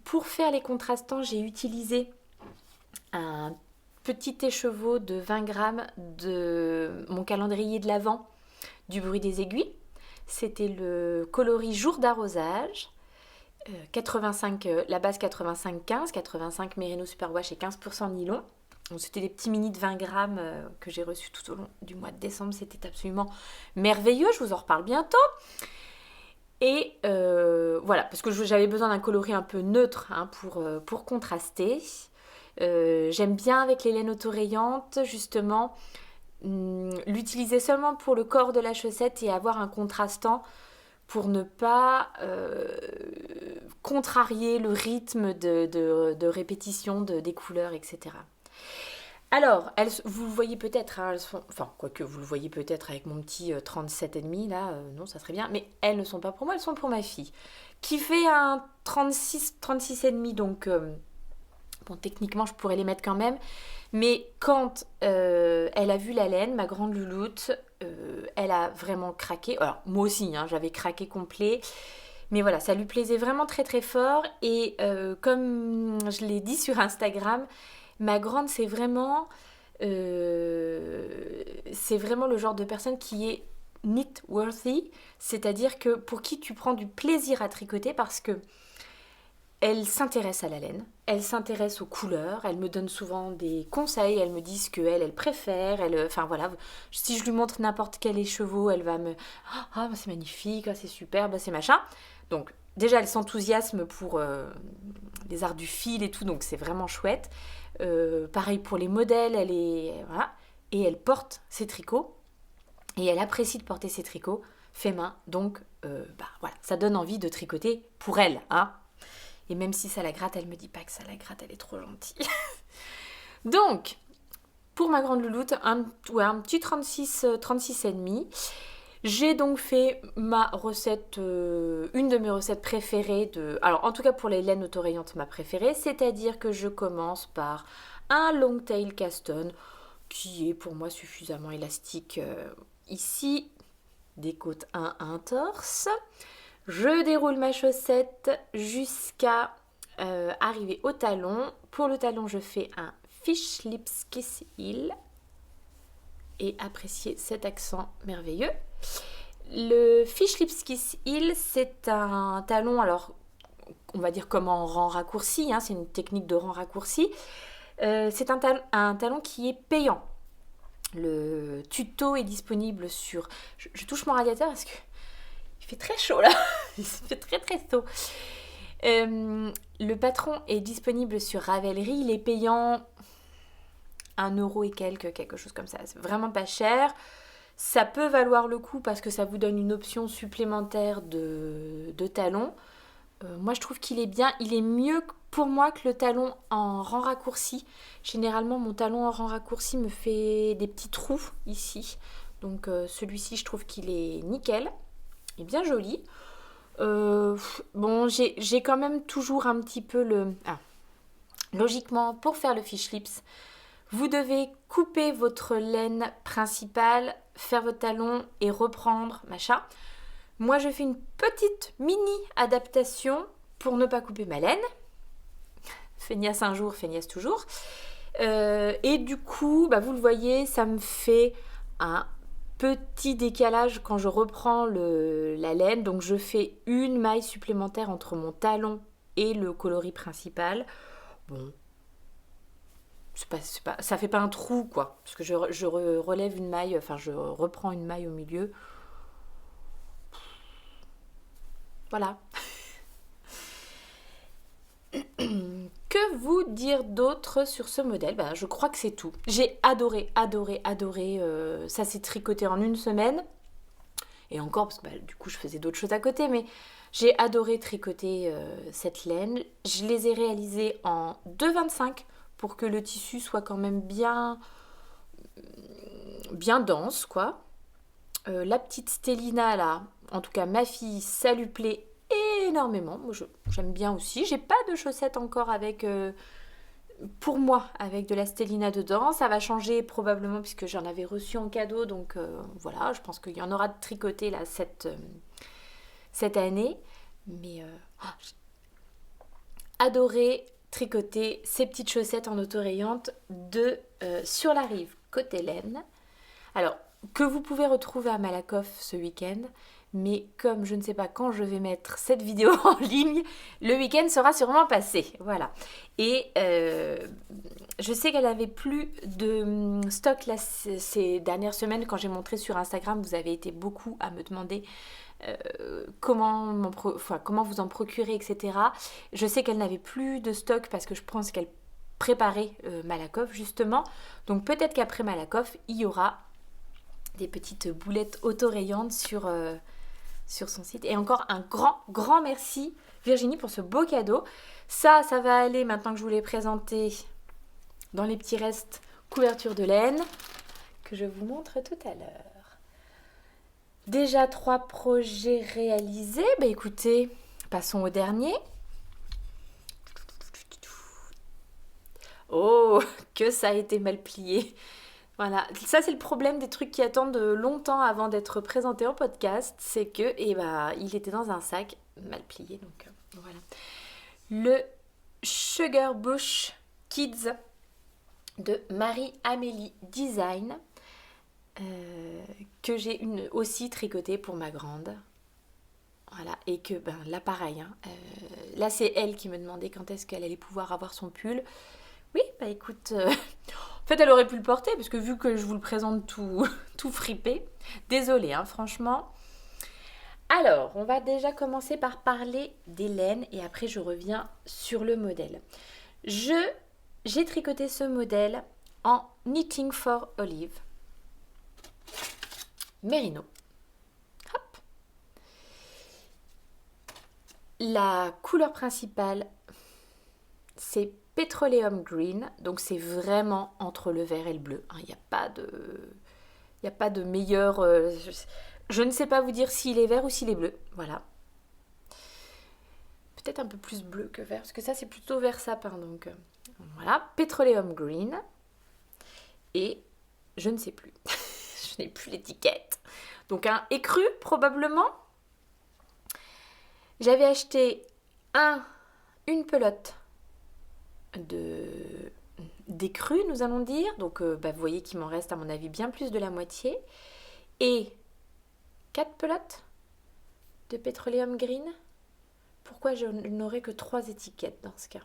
pour faire les contrastants, j'ai utilisé un petit écheveau de 20 grammes de mon calendrier de l'Avent du bruit des aiguilles. C'était le coloris jour d'arrosage. 85, la base 85-15, 85 Merino Superwash et 15% nylon. Donc, c'était des petits mini de 20 grammes que j'ai reçus tout au long du mois de décembre. C'était absolument merveilleux, je vous en reparle bientôt. Et voilà, parce que j'avais besoin d'un coloris un peu neutre pour contraster. J'aime bien avec les laines autorayantes, justement, l'utiliser seulement pour le corps de la chaussette et avoir un contrastant pour ne pas contrarier le rythme de répétition des couleurs, etc. Alors, vous le voyez peut-être, hein, quoique vous le voyez peut-être avec mon petit 37,5 là, non, ça serait bien, mais elles ne sont pas pour moi, elles sont pour ma fille, qui fait un 36,5, donc bon, techniquement, je pourrais les mettre quand même, mais quand elle a vu la laine, ma grande louloute, elle a vraiment craqué. Alors, moi aussi, hein, j'avais craqué complet. Mais voilà, ça lui plaisait vraiment très très fort. Et comme je l'ai dit sur Instagram, ma grande, c'est vraiment le genre de personne qui est knit-worthy. C'est-à-dire que pour qui tu prends du plaisir à tricoter parce que elle s'intéresse à la laine, elle s'intéresse aux couleurs, elle me donne souvent des conseils, elle me dit ce qu'elle préfère, enfin voilà, si je lui montre n'importe quel écheveau, elle va me « Ah, c'est magnifique, c'est super, c'est machin ». Donc déjà, elle s'enthousiasme pour les arts du fil et tout, donc c'est vraiment chouette. Pareil pour les modèles, voilà, et elle porte ses tricots, et elle apprécie de porter ses tricots fait main, donc voilà, ça donne envie de tricoter pour elle, hein. Et même si ça la gratte, elle me dit pas que ça la gratte, elle est trop gentille. Donc, pour ma grande louloute, un petit 36,5. J'ai donc fait ma recette, une de mes recettes préférées. Alors, en tout cas pour les laines autorayantes, ma préférée. C'est-à-dire que je commence par un long tail Caston, qui est pour moi suffisamment élastique ici. Des côtes 1 torse. Je déroule ma chaussette jusqu'à arriver au talon. Pour le talon, je fais un Fish Lips Kiss Heel. Et appréciez cet accent merveilleux. Le Fish Lips Kiss Heel, c'est un talon, alors on va dire comme en rang raccourci, hein, c'est une technique de rang raccourci. C'est un talon qui est payant. Le tuto est disponible sur... Je touche mon radiateur parce que il fait très chaud là, il fait très très chaud. Le patron est disponible sur Ravelry, il est payant 1 € et quelque chose comme ça, c'est vraiment pas cher. Ça peut valoir le coup parce que ça vous donne une option supplémentaire de talon. Moi je trouve qu'il est bien, il est mieux pour moi que le talon en rang raccourci. Généralement mon talon en rang raccourci me fait des petits trous ici. Donc celui-ci je trouve qu'il est nickel, il est bien joli. Bon j'ai quand même toujours un petit peu le... logiquement pour faire le fish lips, vous devez couper votre laine principale, faire votre talon et reprendre, machin. Moi, je fais une petite mini adaptation pour ne pas couper ma laine. Feignasse un jour, feignasse toujours. Et du coup, vous le voyez, ça me fait un petit décalage quand je reprends la laine. Donc, je fais une maille supplémentaire entre mon talon et le coloris principal. Bon, ça fait pas un trou quoi, parce que je relève une maille, enfin je reprends une maille au milieu. Voilà. Que vous dire d'autre sur ce modèle? Je crois que c'est tout. J'ai adoré. Ça s'est tricoté en une semaine. Et encore, parce que du coup je faisais d'autres choses à côté, mais j'ai adoré tricoter cette laine. Je les ai réalisées en 2,25 pour que le tissu soit quand même bien dense, quoi. La petite Stélina, là, en tout cas ma fille, ça lui plaît énormément. Moi, j'aime bien aussi. J'ai pas de chaussettes encore avec... pour moi, avec de la Stélina dedans. Ça va changer probablement puisque j'en avais reçu en cadeau. Donc voilà, je pense qu'il y en aura de tricoté là cette année. Mais j'ai adoré tricoter ces petites chaussettes en autorayante de Sur la Rive côté laine. Alors, que vous pouvez retrouver à Malakoff ce week-end. Mais comme je ne sais pas quand je vais mettre cette vidéo en ligne, le week-end sera sûrement passé. Voilà. Et je sais qu'elle avait plus de stock là, ces dernières semaines. Quand j'ai montré sur Instagram, vous avez été beaucoup à me demander comment vous en procurer, etc. Je sais qu'elle n'avait plus de stock parce que je pense qu'elle préparait Malakoff justement. Donc peut-être qu'après Malakoff, il y aura des petites boulettes autorayantes sur son site. Et encore un grand merci Virginie pour ce beau cadeau. Ça va aller maintenant que je vous l'ai présenté dans les petits restes couverture de laine que je vous montre tout à l'heure. Déjà 3 projets réalisés. Écoutez, passons au dernier. Oh, que ça a été mal plié. Voilà, ça c'est le problème des trucs qui attendent longtemps avant d'être présentés en podcast, c'est que il était dans un sac mal plié, donc voilà. Le Sugar Bush Kids de Marie-Amélie Design, que j'ai aussi tricoté pour ma grande. Voilà, et que là pareil, là c'est elle qui me demandait quand est-ce qu'elle allait pouvoir avoir son pull. Oui, écoute, en fait elle aurait pu le porter parce que vu que je vous le présente tout fripé, désolée franchement. Alors, on va déjà commencer par parler des laines et après je reviens sur le modèle. J'ai tricoté ce modèle en Knitting for Olive Merino. Hop. La couleur principale, c'est Petroleum Green, donc c'est vraiment entre le vert et le bleu. Il n'y a pas de meilleur... je ne sais pas vous dire s'il est vert ou s'il est bleu. Voilà. Peut-être un peu plus bleu que vert, parce que ça c'est plutôt vert sapin. Donc voilà, Petroleum Green. Et je ne sais plus. Je n'ai plus l'étiquette. Donc un écru probablement. J'avais acheté une pelote d'écru, nous allons dire. Donc vous voyez qu'il m'en reste à mon avis bien plus de la moitié. Et 4 pelotes de Petroleum Green. Pourquoi je n'aurai que 3 étiquettes dans ce cas?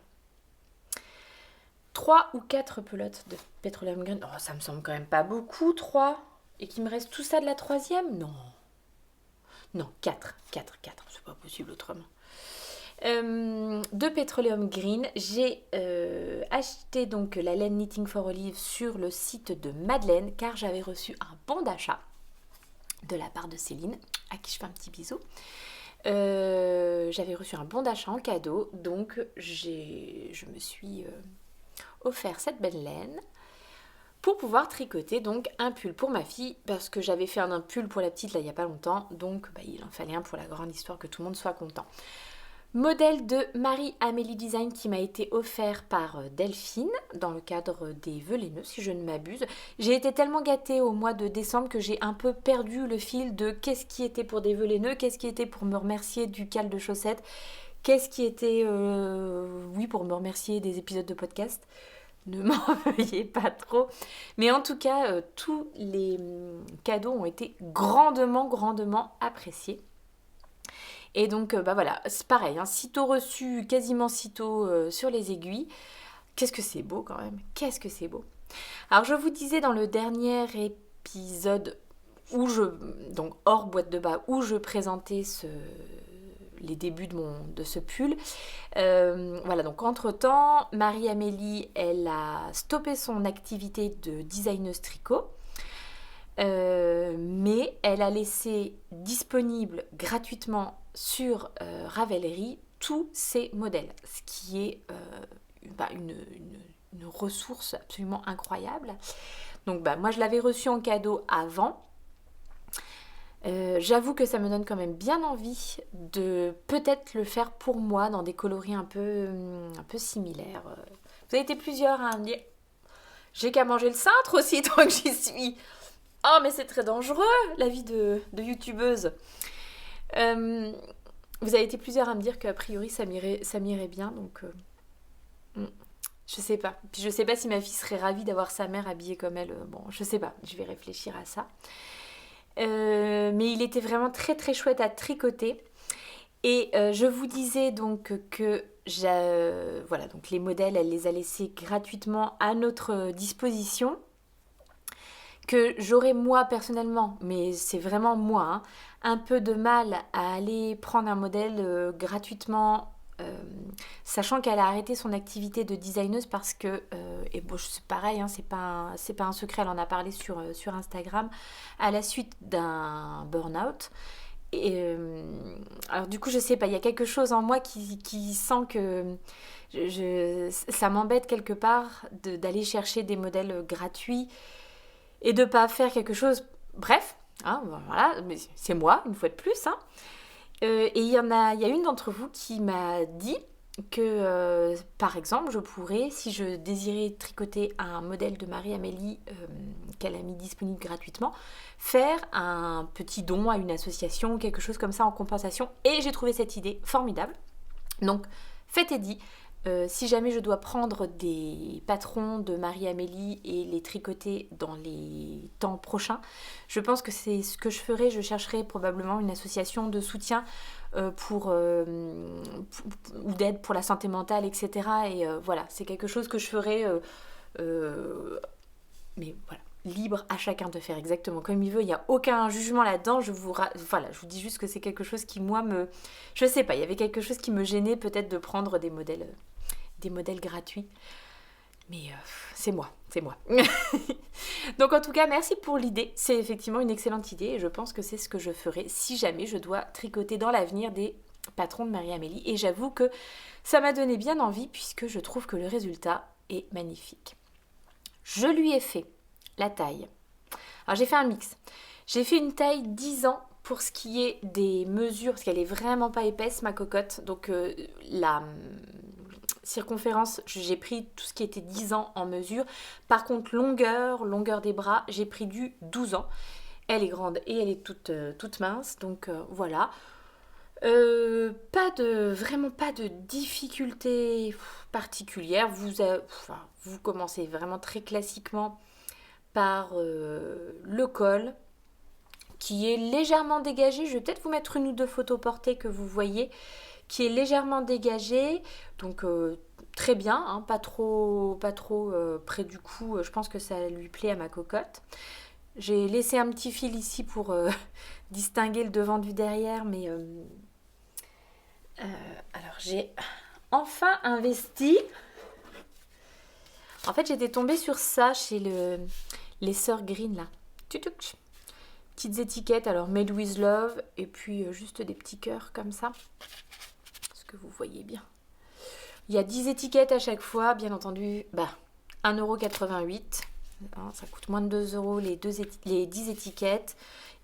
3 ou 4 pelotes de Petroleum Green. Oh, ça me semble quand même pas beaucoup, 3. Et qu'il me reste tout ça de la 3e? Non. Non, 4. C'est pas possible autrement. De Petroleum Green, j'ai acheté donc la laine Knitting for Olive sur le site de Madeleine car j'avais reçu un bon d'achat de la part de Céline, à qui je fais un petit bisou. J'avais reçu un bon d'achat en cadeau, donc je me suis offert cette belle laine pour pouvoir tricoter donc un pull pour ma fille, parce que j'avais fait un pull pour la petite là il n'y a pas longtemps, donc il en fallait un pour la grande, histoire que tout le monde soit content. Modèle de Marie-Amélie Design qui m'a été offert par Delphine dans le cadre des vœux laineux, si je ne m'abuse. J'ai été tellement gâtée au mois de décembre que j'ai un peu perdu le fil de qu'est-ce qui était pour des vœux laineux, qu'est-ce qui était pour me remercier du cal de chaussettes, qu'est-ce qui était pour me remercier des épisodes de podcast. Ne m'en veuillez pas trop. Mais en tout cas, tous les cadeaux ont été grandement appréciés. Et donc, voilà, c'est pareil, hein, sitôt reçu, quasiment sitôt sur les aiguilles. Qu'est-ce que c'est beau quand même, qu'est-ce que c'est beau. Alors, je vous disais dans le dernier épisode, donc hors boîte de bas, où je présentais les débuts de ce pull. Voilà, donc entre-temps, Marie-Amélie, elle a stoppé son activité de designeuse tricot. Mais elle a laissé disponible gratuitement sur Ravelry tous ses modèles, ce qui est une ressource absolument incroyable. Donc moi je l'avais reçu en cadeau avant. J'avoue que ça me donne quand même bien envie de peut-être le faire pour moi dans des coloris un peu similaires. Vous avez été plusieurs à me dire j'ai qu'à manger le cintre aussi tant que j'y suis. Oh, mais c'est très dangereux, la vie de youtubeuse. Vous avez été plusieurs à me dire qu'a priori, ça m'irait bien, donc... je sais pas. Puis je sais pas si ma fille serait ravie d'avoir sa mère habillée comme elle. Bon, je sais pas, je vais réfléchir à ça. Mais il était vraiment très chouette à tricoter. Et je vous disais donc que... voilà, donc les modèles, elle les a laissés gratuitement à notre disposition. Que j'aurais moi personnellement, mais c'est vraiment moi, hein, un peu de mal à aller prendre un modèle gratuitement, sachant qu'elle a arrêté son activité de designeuse parce que, et bon c'est pareil, hein, c'est pas un secret, elle en a parlé sur Instagram, à la suite d'un burn-out. Et alors du coup je sais pas, il y a quelque chose en moi qui sent que ça m'embête quelque part d'aller chercher des modèles gratuits et de pas faire quelque chose, bref, hein, voilà, mais c'est moi, une fois de plus, hein. Et il y a une d'entre vous qui m'a dit que, par exemple, je pourrais, si je désirais tricoter un modèle de Marie-Amélie qu'elle a mis disponible gratuitement, faire un petit don à une association ou quelque chose comme ça en compensation. Et j'ai trouvé cette idée formidable. Donc, fait et dit. Si jamais je dois prendre des patrons de Marie-Amélie et les tricoter dans les temps prochains, je pense que c'est ce que je ferai. Je chercherai probablement une association de soutien ou d'aide pour la santé mentale, etc. Et voilà, c'est quelque chose que je ferai, mais voilà, libre à chacun de faire exactement comme il veut. Il n'y a aucun jugement là-dedans. Je vous dis juste que c'est quelque chose qui, moi, je sais pas, il y avait quelque chose qui me gênait peut-être de prendre des modèles gratuits. Mais c'est moi. Donc en tout cas, merci pour l'idée. C'est effectivement une excellente idée et je pense que c'est ce que je ferai si jamais je dois tricoter dans l'avenir des patrons de Marie-Amélie. Et j'avoue que ça m'a donné bien envie puisque je trouve que le résultat est magnifique. Je lui ai fait la taille. Alors j'ai fait un mix. J'ai fait une taille 10 ans pour ce qui est des mesures, parce qu'elle est vraiment pas épaisse ma cocotte. Donc la circonférence, j'ai pris tout ce qui était 10 ans en mesure. Par contre longueur des bras, j'ai pris du 12 ans. Elle est grande et elle est toute mince. Donc voilà. Vraiment pas de difficulté particulière. Vous commencez vraiment très classiquement par le col qui est légèrement dégagée. Je vais peut-être vous mettre une ou deux photos portées que vous voyez, qui est légèrement dégagée. Donc très bien, hein, pas trop près du cou. Je pense que ça lui plaît à ma cocotte. J'ai laissé un petit fil ici pour distinguer le devant du derrière, mais alors j'ai enfin investi. En fait, j'étais tombée sur ça chez les sœurs Green là. Tutuc. Petites étiquettes, alors made with love, et puis juste des petits cœurs comme ça. Est-ce que vous voyez bien? Il y a 10 étiquettes à chaque fois, bien entendu. 1,88 €. Hein, ça coûte moins de 2 € les 10 étiquettes.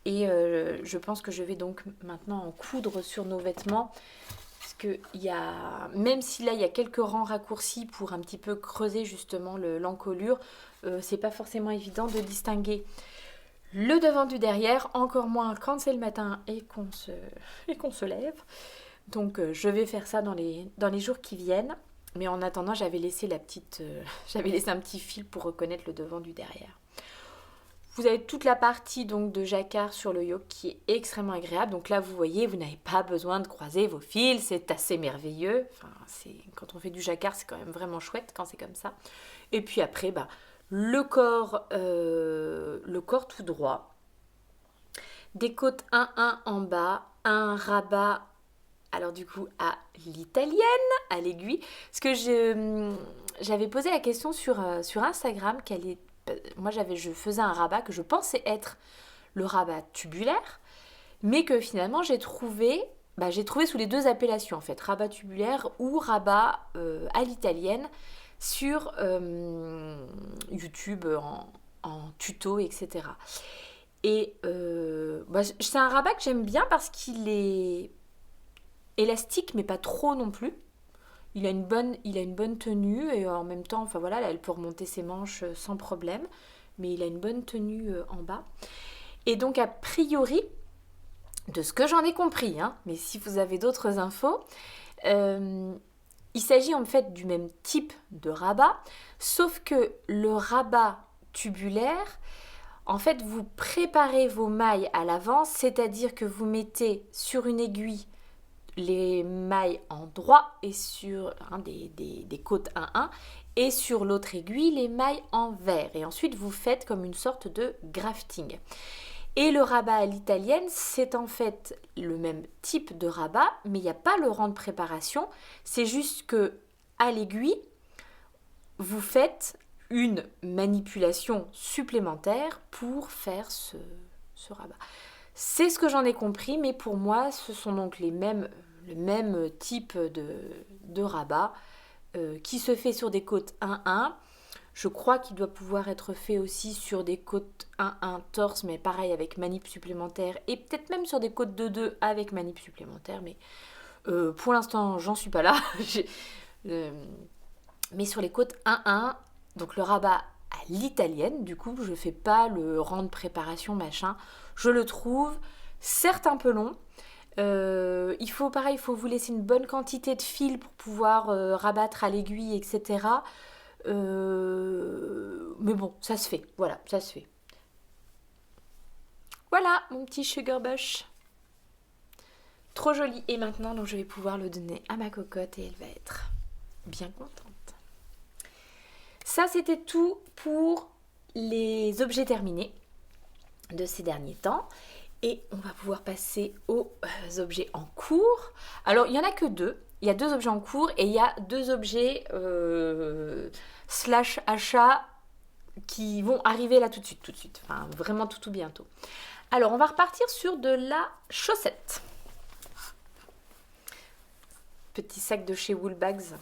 Et je pense que je vais donc maintenant en coudre sur nos vêtements. Parce que même si là il y a quelques rangs raccourcis pour un petit peu creuser justement l'encolure, c'est pas forcément évident de distinguer le devant du derrière, encore moins quand c'est le matin et qu'on se lève. Donc je vais faire ça dans les jours qui viennent. Mais en attendant, j'avais laissé j'avais laissé un petit fil pour reconnaître le devant du derrière. Vous avez toute la partie donc de jacquard sur le yoke qui est extrêmement agréable. Donc là, vous voyez, vous n'avez pas besoin de croiser vos fils. C'est assez merveilleux. Enfin, quand on fait du jacquard, c'est quand même vraiment chouette quand c'est comme ça. Et puis après, le corps tout droit. Des côtes 1-1 en bas. Un rabat. Alors du coup, à l'italienne, à l'aiguille. Parce que j'avais posé la question sur Instagram, moi je faisais un rabat que je pensais être le rabat tubulaire, mais que finalement j'ai trouvé sous les deux appellations en fait, rabat tubulaire ou rabat à l'italienne sur YouTube en tuto, etc. Et c'est un rabat que j'aime bien parce qu'il est élastique mais pas trop non plus. Il a une bonne tenue et en même temps, enfin voilà, là, elle peut remonter ses manches sans problème, mais il a une bonne tenue en bas. Et donc a priori, de ce que j'en ai compris, hein, mais si vous avez d'autres infos, il s'agit en fait du même type de rabat, sauf que le rabat tubulaire, en fait, vous préparez vos mailles à l'avance, c'est-à-dire que vous mettez sur une aiguille les mailles en droit et sur des côtes 1-1 et sur l'autre aiguille les mailles en vert et ensuite vous faites comme une sorte de grafting. Et le rabat à l'italienne, c'est en fait le même type de rabat, mais il n'y a pas le rang de préparation, c'est juste que à l'aiguille vous faites une manipulation supplémentaire pour faire ce rabat. C'est ce que j'en ai compris, mais pour moi, ce sont donc le même type de rabat qui se fait sur des côtes 1-1. Je crois qu'il doit pouvoir être fait aussi sur des côtes 1-1 torse, mais pareil avec manip supplémentaire, et peut-être même sur des côtes 2-2 avec manip supplémentaire, mais pour l'instant, j'en suis pas là. Mais sur les côtes 1-1, donc le rabat à l'italienne, du coup, je fais pas le rang de préparation, machin. Je le trouve certes un peu long. Il faut vous laisser une bonne quantité de fil pour pouvoir rabattre à l'aiguille, etc. Mais bon, ça se fait. Voilà, ça se fait. Voilà, mon petit sugar bush. Trop joli. Et maintenant, donc, je vais pouvoir le donner à ma cocotte et elle va être bien contente. Ça, c'était tout pour les objets terminés de ces derniers temps. Et on va pouvoir passer aux objets en cours. Alors, il n'y en a que deux. Il y a 2 objets en cours et il y a 2 objets slash achats qui vont arriver là tout de suite. Enfin, vraiment tout bientôt. Alors, on va repartir sur de la chaussette. Petit sac de chez Woolbags.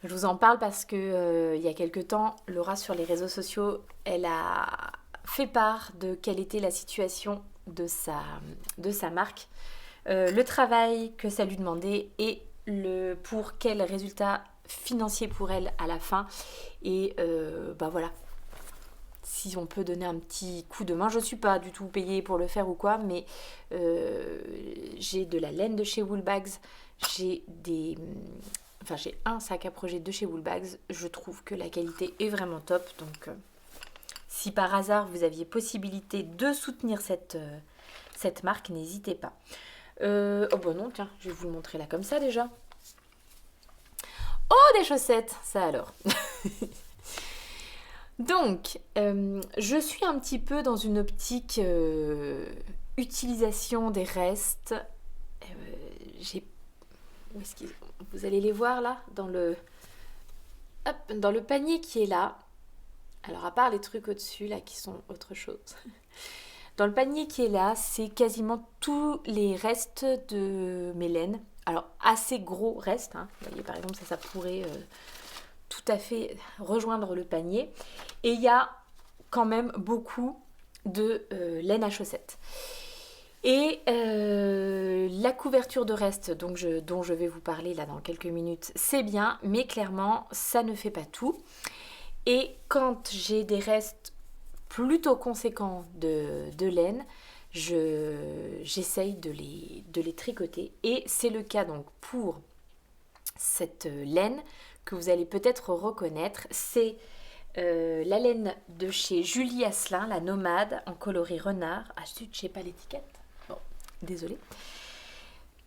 Je vous en parle parce que il y a quelque temps, Laura sur les réseaux sociaux, elle a fait part de quelle était la situation de sa marque, le travail que ça lui demandait et pour quel résultat financier pour elle à la fin. Et voilà, si on peut donner un petit coup de main, je ne suis pas du tout payée pour le faire ou quoi, mais j'ai de la laine de chez Woolbags, j'ai un sac à projet de chez Woolbags, je trouve que la qualité est vraiment top, donc si par hasard vous aviez possibilité de soutenir cette marque, n'hésitez pas. Oh bon non, tiens, je vais vous le montrer là comme ça déjà. Oh, des chaussettes, ça alors. Donc, je suis un petit peu dans une optique utilisation des restes. Où est-ce qu'ils... Vous allez les voir là, dans le panier qui est là. Alors, à part les trucs au-dessus là qui sont autre chose. Dans le panier qui est là, c'est quasiment tous les restes de mes laines. Alors, assez gros restes. Hein. Vous voyez, par exemple, ça pourrait tout à fait rejoindre le panier. Et il y a quand même beaucoup de laine à chaussettes. Et la couverture de reste dont je vais vous parler là dans quelques minutes, c'est bien, mais clairement, ça ne fait pas tout. Et quand j'ai des restes plutôt conséquents de laine, j'essaye de les tricoter. Et c'est le cas donc pour cette laine que vous allez peut-être reconnaître. C'est la laine de chez Julie Asselin, la Nomade, en coloris renard. Ah zut, je sais pas l'étiquette. Bon, désolée.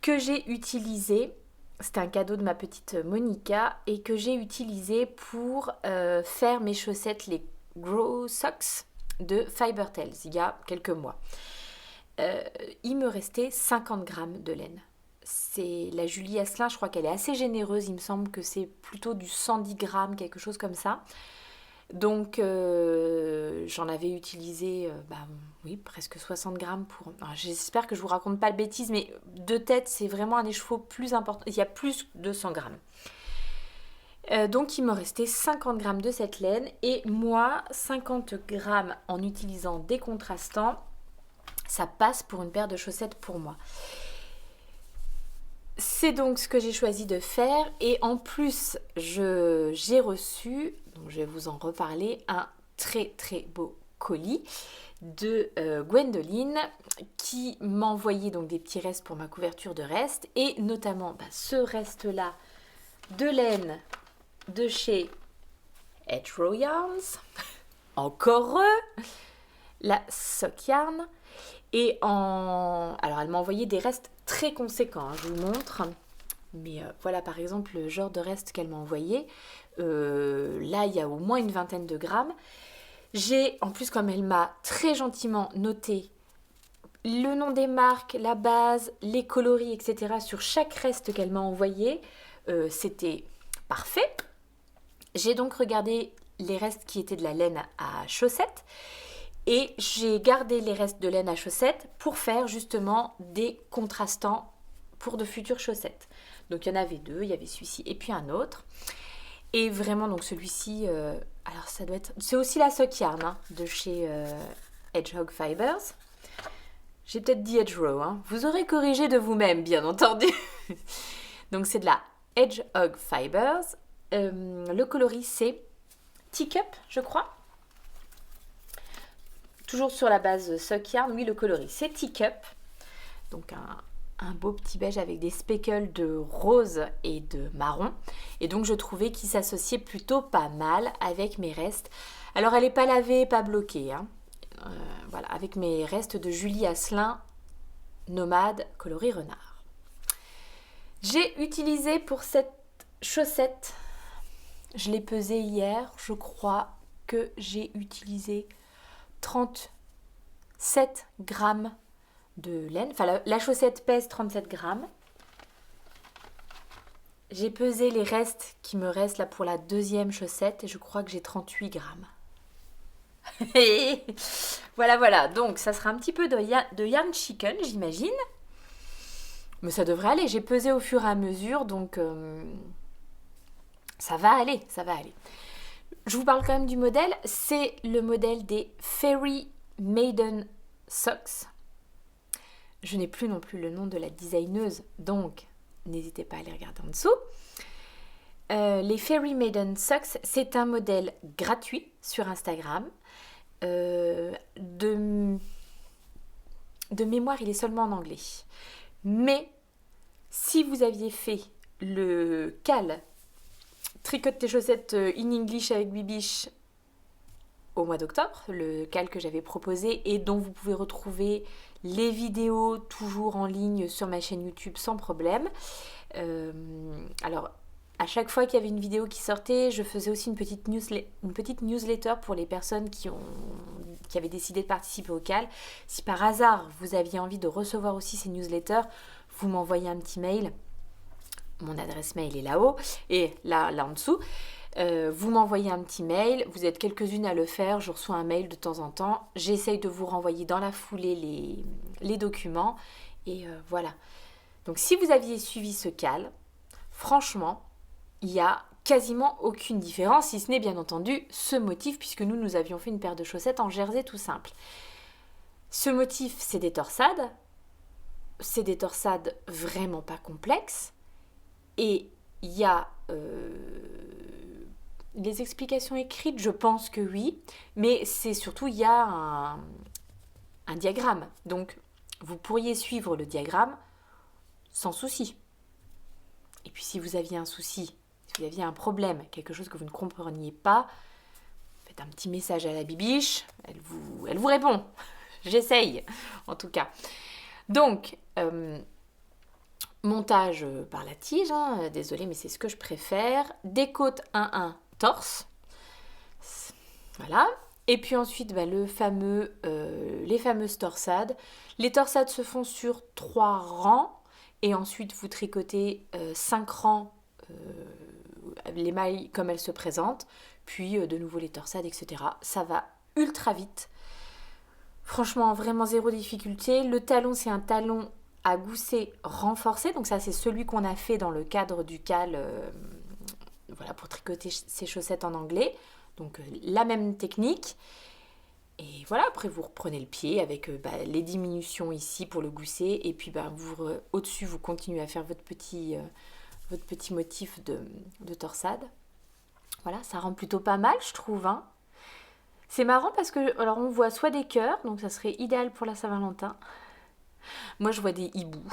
Que j'ai utilisé, c'était un cadeau de ma petite Monica, et que j'ai utilisé pour faire mes chaussettes, les Grow Socks de Fiber Tales, il y a quelques mois. Il me restait 50 grammes de laine. C'est la Julie Asselin, je crois qu'elle est assez généreuse, il me semble que c'est plutôt du 110 grammes, quelque chose comme ça. Donc j'en avais utilisé presque 60 grammes pour... Alors, j'espère que je vous raconte pas de bêtises, mais de tête c'est vraiment un écheveau plus important, il y a plus de 100 grammes. Donc il me restait 50 grammes de cette laine et moi 50 grammes en utilisant des contrastants, ça passe pour une paire de chaussettes pour moi. C'est donc ce que j'ai choisi de faire et en plus j'ai reçu, donc je vais vous en reparler, un très très beau colis de Gwendoline qui m'a envoyé donc des petits restes pour ma couverture de reste et notamment ce reste là de laine de chez Hedgerow Yarns, encore la Sock Yarn. Et alors elle m'a envoyé des restes très conséquents, hein, je vous montre. Mais voilà par exemple le genre de reste qu'elle m'a envoyé. Là il y a au moins une vingtaine de grammes. J'ai, en plus comme elle m'a très gentiment noté le nom des marques, la base, les coloris, etc. sur chaque reste qu'elle m'a envoyé, c'était parfait. J'ai donc regardé les restes qui étaient de la laine à chaussettes. Et j'ai gardé les restes de laine à chaussettes pour faire justement des contrastants pour de futures chaussettes. Donc il y en avait deux, il y avait celui-ci et puis un autre. Et vraiment donc celui-ci, alors ça doit être... C'est aussi la Sock Yarn hein, de chez Hedgehog Fibers. J'ai peut-être dit Hedgerow, hein. Vous aurez corrigé de vous-même bien entendu. Donc c'est de la Hedgehog Fibers. Le coloris c'est Teacup je crois. Toujours sur la base Sock Yarn, oui le coloris c'est Teacup, donc un beau petit beige avec des speckles de rose et de marron. Et donc je trouvais qu'il s'associait plutôt pas mal avec mes restes. Alors elle n'est pas lavée, pas bloquée, hein. Voilà, avec mes restes de Julie Asselin, Nomade, coloris renard. J'ai utilisé pour cette chaussette, je l'ai pesée hier, je crois que j'ai utilisé 37 grammes de laine. Enfin, la chaussette pèse 37 grammes. J'ai pesé les restes qui me restent là pour la deuxième chaussette et je crois que j'ai 38 grammes. Voilà. Donc, ça sera un petit peu de yarn chicken, j'imagine. Mais ça devrait aller. J'ai pesé au fur et à mesure, donc ça va aller. Je vous parle quand même du modèle. C'est le modèle des Fairy Maiden Socks. Je n'ai plus non plus le nom de la designeuse, donc n'hésitez pas à aller regarder en dessous. Les Fairy Maiden Socks, c'est un modèle gratuit sur Instagram. De mémoire, il est seulement en anglais. Mais si vous aviez fait le cal tricote tes chaussettes in English avec Bibiche au mois d'octobre, le cal que j'avais proposé et dont vous pouvez retrouver les vidéos toujours en ligne sur ma chaîne YouTube sans problème. Alors, à chaque fois qu'il y avait une vidéo qui sortait, je faisais aussi une petite newsletter pour les personnes qui avaient décidé de participer au cal. Si par hasard vous aviez envie de recevoir aussi ces newsletters, vous m'envoyez un petit mail. Mon adresse mail est là-haut et là en dessous. Vous m'envoyez un petit mail, vous êtes quelques-unes à le faire, je reçois un mail de temps en temps, j'essaye de vous renvoyer dans la foulée les documents et voilà. Donc si vous aviez suivi ce cal, franchement, il n'y a quasiment aucune différence, si ce n'est bien entendu ce motif, puisque nous avions fait une paire de chaussettes en jersey tout simple. Ce motif, c'est des torsades vraiment pas complexes, et il y a les explications écrites, je pense que oui, mais c'est surtout, il y a un diagramme. Donc, vous pourriez suivre le diagramme sans souci. Et puis, si vous aviez un souci, si vous aviez un problème, quelque chose que vous ne compreniez pas, faites un petit message à la bibiche, elle vous répond. J'essaye, en tout cas. Donc, montage par la tige, hein, désolée, mais c'est ce que je préfère. Des côtes 1-1 torse. Voilà. Et puis ensuite, les fameuses torsades. Les torsades se font sur 3 rangs. Et ensuite, vous tricotez 5 rangs, les mailles comme elles se présentent. Puis de nouveau les torsades, etc. Ça va ultra vite. Franchement, vraiment zéro difficulté. Le talon, c'est un talon à gousset renforcé. Donc ça, c'est celui qu'on a fait dans le cadre du cal voilà, pour tricoter ces chaussettes en anglais. Donc la même technique. Et voilà, après vous reprenez le pied avec les diminutions ici pour le gousset. Et puis au-dessus, vous continuez à faire votre petit motif de torsade. Voilà, ça rend plutôt pas mal, je trouve. Hein. C'est marrant parce que, alors on voit soit des cœurs, donc ça serait idéal pour la Saint-Valentin. Moi, je vois des hiboux.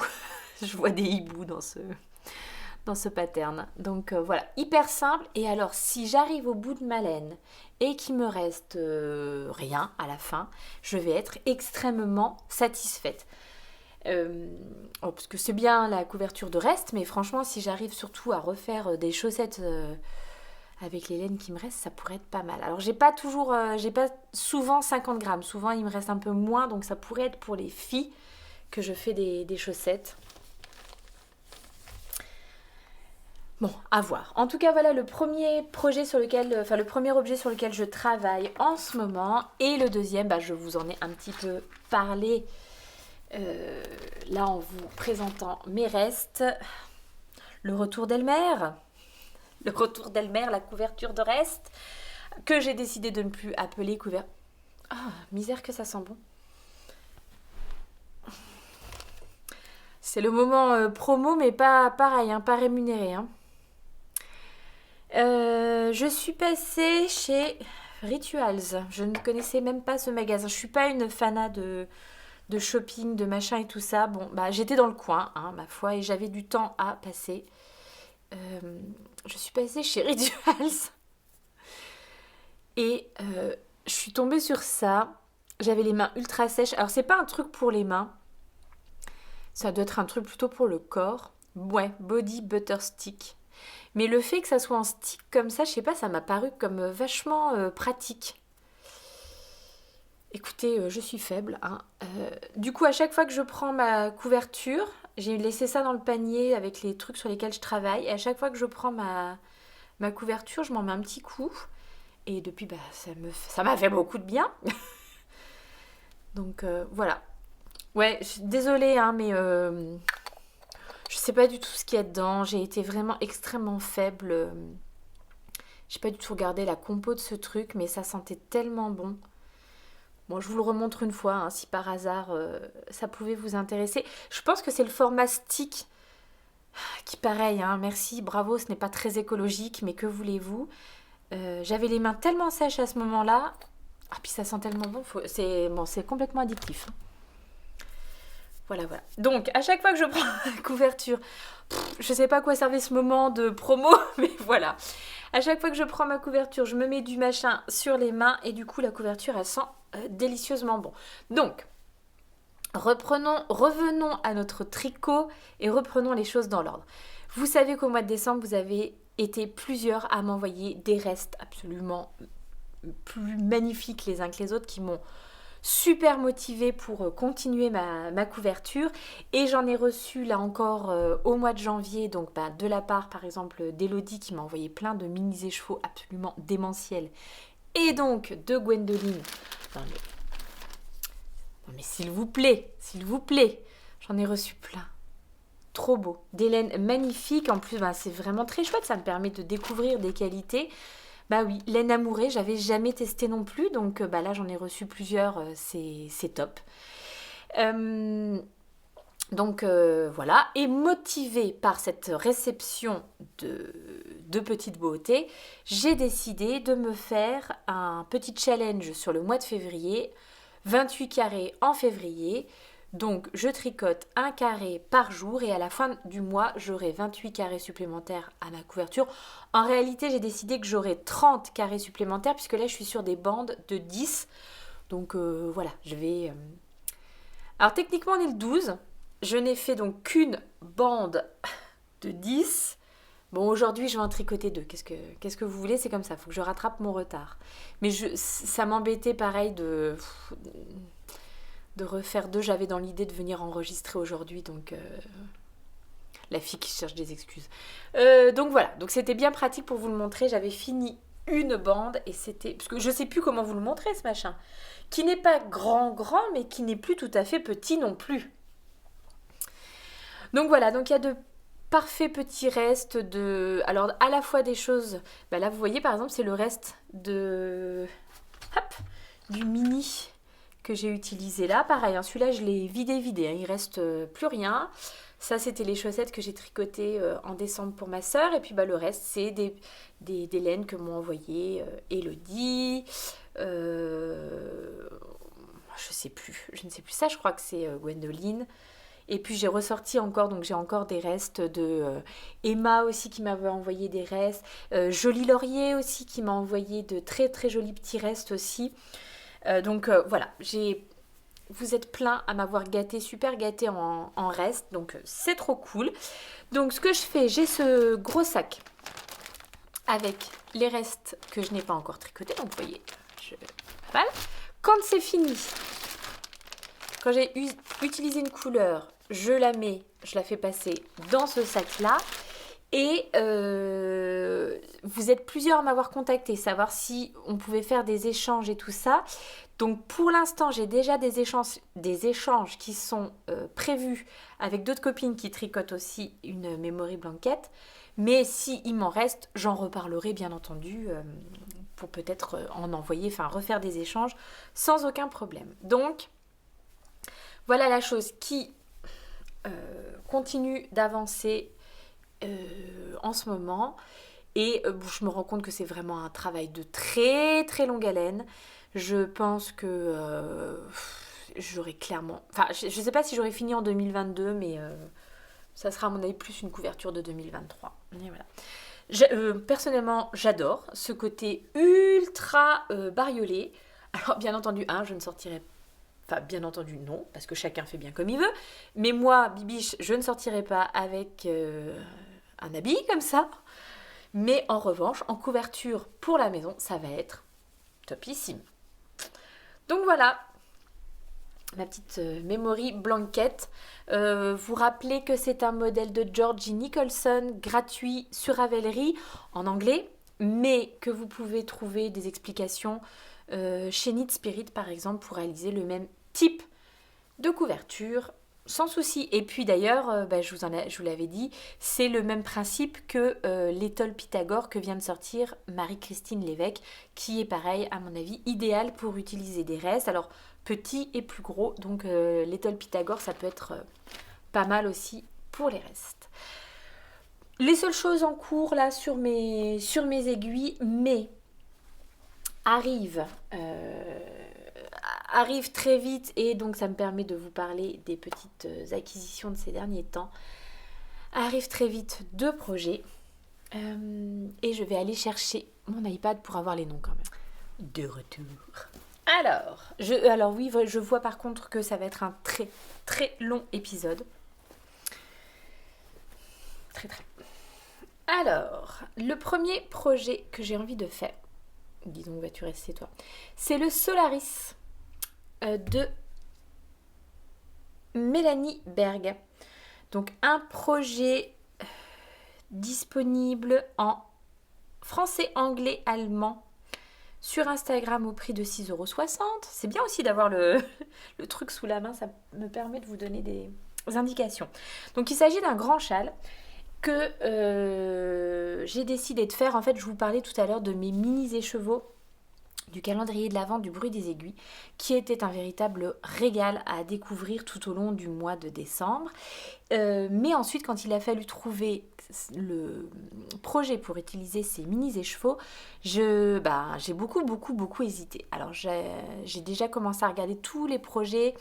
Je vois des hiboux dans ce pattern. Donc voilà, hyper simple. Et alors, si j'arrive au bout de ma laine et qu'il me reste rien à la fin, je vais être extrêmement satisfaite. Parce que c'est bien la couverture de reste, mais franchement, si j'arrive surtout à refaire des chaussettes avec les laines qui me restent, ça pourrait être pas mal. Alors, j'ai pas souvent 50 grammes. Souvent, il me reste un peu moins, donc ça pourrait être pour les filles que je fais des chaussettes. Bon, à voir. En tout cas, voilà le premier objet sur lequel je travaille en ce moment. Et le deuxième, je vous en ai un petit peu parlé là en vous présentant mes restes. Le retour d'Elmer. Le retour d'Elmer, la couverture de reste, que j'ai décidé de ne plus appeler couverture. Ah, misère que ça sent bon. C'est le moment promo, mais pas pareil, pas rémunéré. Je suis passée chez Rituals. Je ne connaissais même pas ce magasin. Je suis pas une fanat de shopping, de machin et tout ça. Bon, j'étais dans le coin, ma foi, et j'avais du temps à passer. Je suis passée chez Rituals. Et je suis tombée sur ça. J'avais les mains ultra sèches. Alors, c'est pas un truc pour les mains. Ça doit être un truc plutôt pour le corps. Ouais, Body Butter Stick. Mais le fait que ça soit en stick comme ça, je sais pas, ça m'a paru comme vachement pratique. Écoutez, je suis faible. Du coup, à chaque fois que je prends ma couverture, j'ai laissé ça dans le panier avec les trucs sur lesquels je travaille. Et à chaque fois que je prends ma couverture, je m'en mets un petit coup. Et depuis, ça m'a fait beaucoup de bien. Donc, voilà. Ouais, je suis désolée, mais je sais pas du tout ce qu'il y a dedans. J'ai été vraiment extrêmement faible. J'ai pas du tout regardé la compo de ce truc, mais ça sentait tellement bon. Bon, je vous le remontre une fois, si par hasard ça pouvait vous intéresser. Je pense que c'est le format stick qui, pareil, merci, bravo, ce n'est pas très écologique, mais que voulez-vous. J'avais les mains tellement sèches à ce moment-là. Ah, puis ça sent tellement bon, c'est complètement addictif. Voilà. Donc, à chaque fois que je prends la couverture, je sais pas à quoi servait ce moment de promo, mais voilà. À chaque fois que je prends ma couverture, je me mets du machin sur les mains et du coup la couverture elle sent délicieusement bon. Donc, revenons à notre tricot et reprenons les choses dans l'ordre. Vous savez qu'au mois de décembre, vous avez été plusieurs à m'envoyer des restes absolument plus magnifiques les uns que les autres qui m'ont super motivée pour continuer ma couverture et j'en ai reçu là encore au mois de janvier donc de la part par exemple d'Elodie qui m'a envoyé plein de mini écheveaux absolument démentiels et donc de Gwendoline. Non mais s'il vous plaît, j'en ai reçu plein. Trop beau, des laines magnifiques, en plus c'est vraiment très chouette, ça me permet de découvrir des qualités. Bah oui, laine amourée, j'avais jamais testé non plus, donc là j'en ai reçu plusieurs, c'est top. Donc voilà, et motivée par cette réception de petite beauté, j'ai décidé de me faire un petit challenge sur le mois de février, 28 carrés en février. Donc je tricote un carré par jour et à la fin du mois, j'aurai 28 carrés supplémentaires à ma couverture. En réalité, j'ai décidé que j'aurai 30 carrés supplémentaires puisque là, je suis sur des bandes de 10. Donc voilà, je vais... Alors techniquement, on est le 12. Je n'ai fait donc qu'une bande de 10. Bon, aujourd'hui, je vais en tricoter 2. Qu'est-ce que vous voulez? C'est comme ça, il faut que je rattrape mon retard. Mais ça m'embêtait pareil de refaire 2, j'avais dans l'idée de venir enregistrer aujourd'hui, donc la fille qui cherche des excuses. Donc voilà, donc c'était bien pratique pour vous le montrer, j'avais fini une bande et c'était... Parce que je sais plus comment vous le montrer ce machin, qui n'est pas grand, mais qui n'est plus tout à fait petit non plus. Donc voilà, donc il y a de parfaits petits restes de... Alors à la fois des choses... là vous voyez par exemple c'est le reste du mini... que j'ai utilisé là, pareil, hein, celui-là je l'ai vidé, hein, il reste plus rien. Ça c'était les chaussettes que j'ai tricotées en décembre pour ma soeur, et puis le reste c'est des laines que m'ont envoyé Elodie, je ne sais plus ça, je crois que c'est Gwendoline. Et puis j'ai ressorti encore, donc j'ai encore des restes de Emma aussi qui m'avait envoyé des restes, Jolie Laurier aussi qui m'a envoyé de très très jolis petits restes aussi. Donc voilà, vous êtes plein à m'avoir gâté, super gâté en reste, donc c'est trop cool. Donc ce que je fais, j'ai ce gros sac avec les restes que je n'ai pas encore tricotés, donc vous voyez, pas mal. Quand c'est fini, quand j'ai utilisé une couleur, je la fais passer dans ce sac-là. Et vous êtes plusieurs à m'avoir contacté, savoir si on pouvait faire des échanges et tout ça. Donc pour l'instant, j'ai déjà des échanges qui sont prévus avec d'autres copines qui tricotent aussi une memory blanket. Mais s'il m'en reste, j'en reparlerai bien entendu pour peut-être en envoyer, refaire des échanges sans aucun problème. Donc voilà la chose qui continue d'avancer en ce moment et je me rends compte que c'est vraiment un travail de très très longue haleine. Je pense que j'aurai clairement, je sais pas si j'aurai fini en 2022, mais ça sera à mon avis plus une couverture de 2023. Et voilà. Personnellement j'adore ce côté ultra bariolé. Alors bien entendu je ne sortirai pas. Enfin, bien entendu, non, parce que chacun fait bien comme il veut. Mais moi, Bibiche, je ne sortirai pas avec un habit comme ça. Mais en revanche, en couverture pour la maison, ça va être topissime. Donc voilà, ma petite memory blanket. Vous rappelez que c'est un modèle de Georgie Nicholson, gratuit sur Ravelry, en anglais, mais que vous pouvez trouver des explications chez Knit Spirit par exemple pour réaliser le même type de couverture sans souci. Et puis d'ailleurs, je vous l'avais dit, c'est le même principe que l'étole Pythagore que vient de sortir Marie-Christine Lévesque, qui est pareil à mon avis idéal pour utiliser des restes. Alors petit et plus gros, donc l'étole Pythagore ça peut être pas mal aussi pour les restes. Les seules choses en cours là sur mes aiguilles, mais arrive très vite et donc ça me permet de vous parler des petites acquisitions de ces derniers temps. Arrive très vite 2 projets. Et je vais aller chercher mon iPad pour avoir les noms quand même. De retour. Alors oui, je vois par contre que ça va être un très très long épisode. Très très. Alors, le premier projet que j'ai envie de faire, disons, vas-tu rester toi, c'est le Solaris de Mélanie Berg. Donc un projet disponible en français, anglais, allemand sur Instagram au prix de 6,60 €. C'est bien aussi d'avoir le truc sous la main, ça me permet de vous donner des indications. Donc il s'agit d'un grand châle que j'ai décidé de faire. En fait, je vous parlais tout à l'heure de mes mini écheveaux, du calendrier de l'Avent, du bruit des aiguilles, qui était un véritable régal à découvrir tout au long du mois de décembre. Mais ensuite, quand il a fallu trouver le projet pour utiliser ces mini écheveaux, j'ai beaucoup hésité. Alors j'ai déjà commencé à regarder tous les projets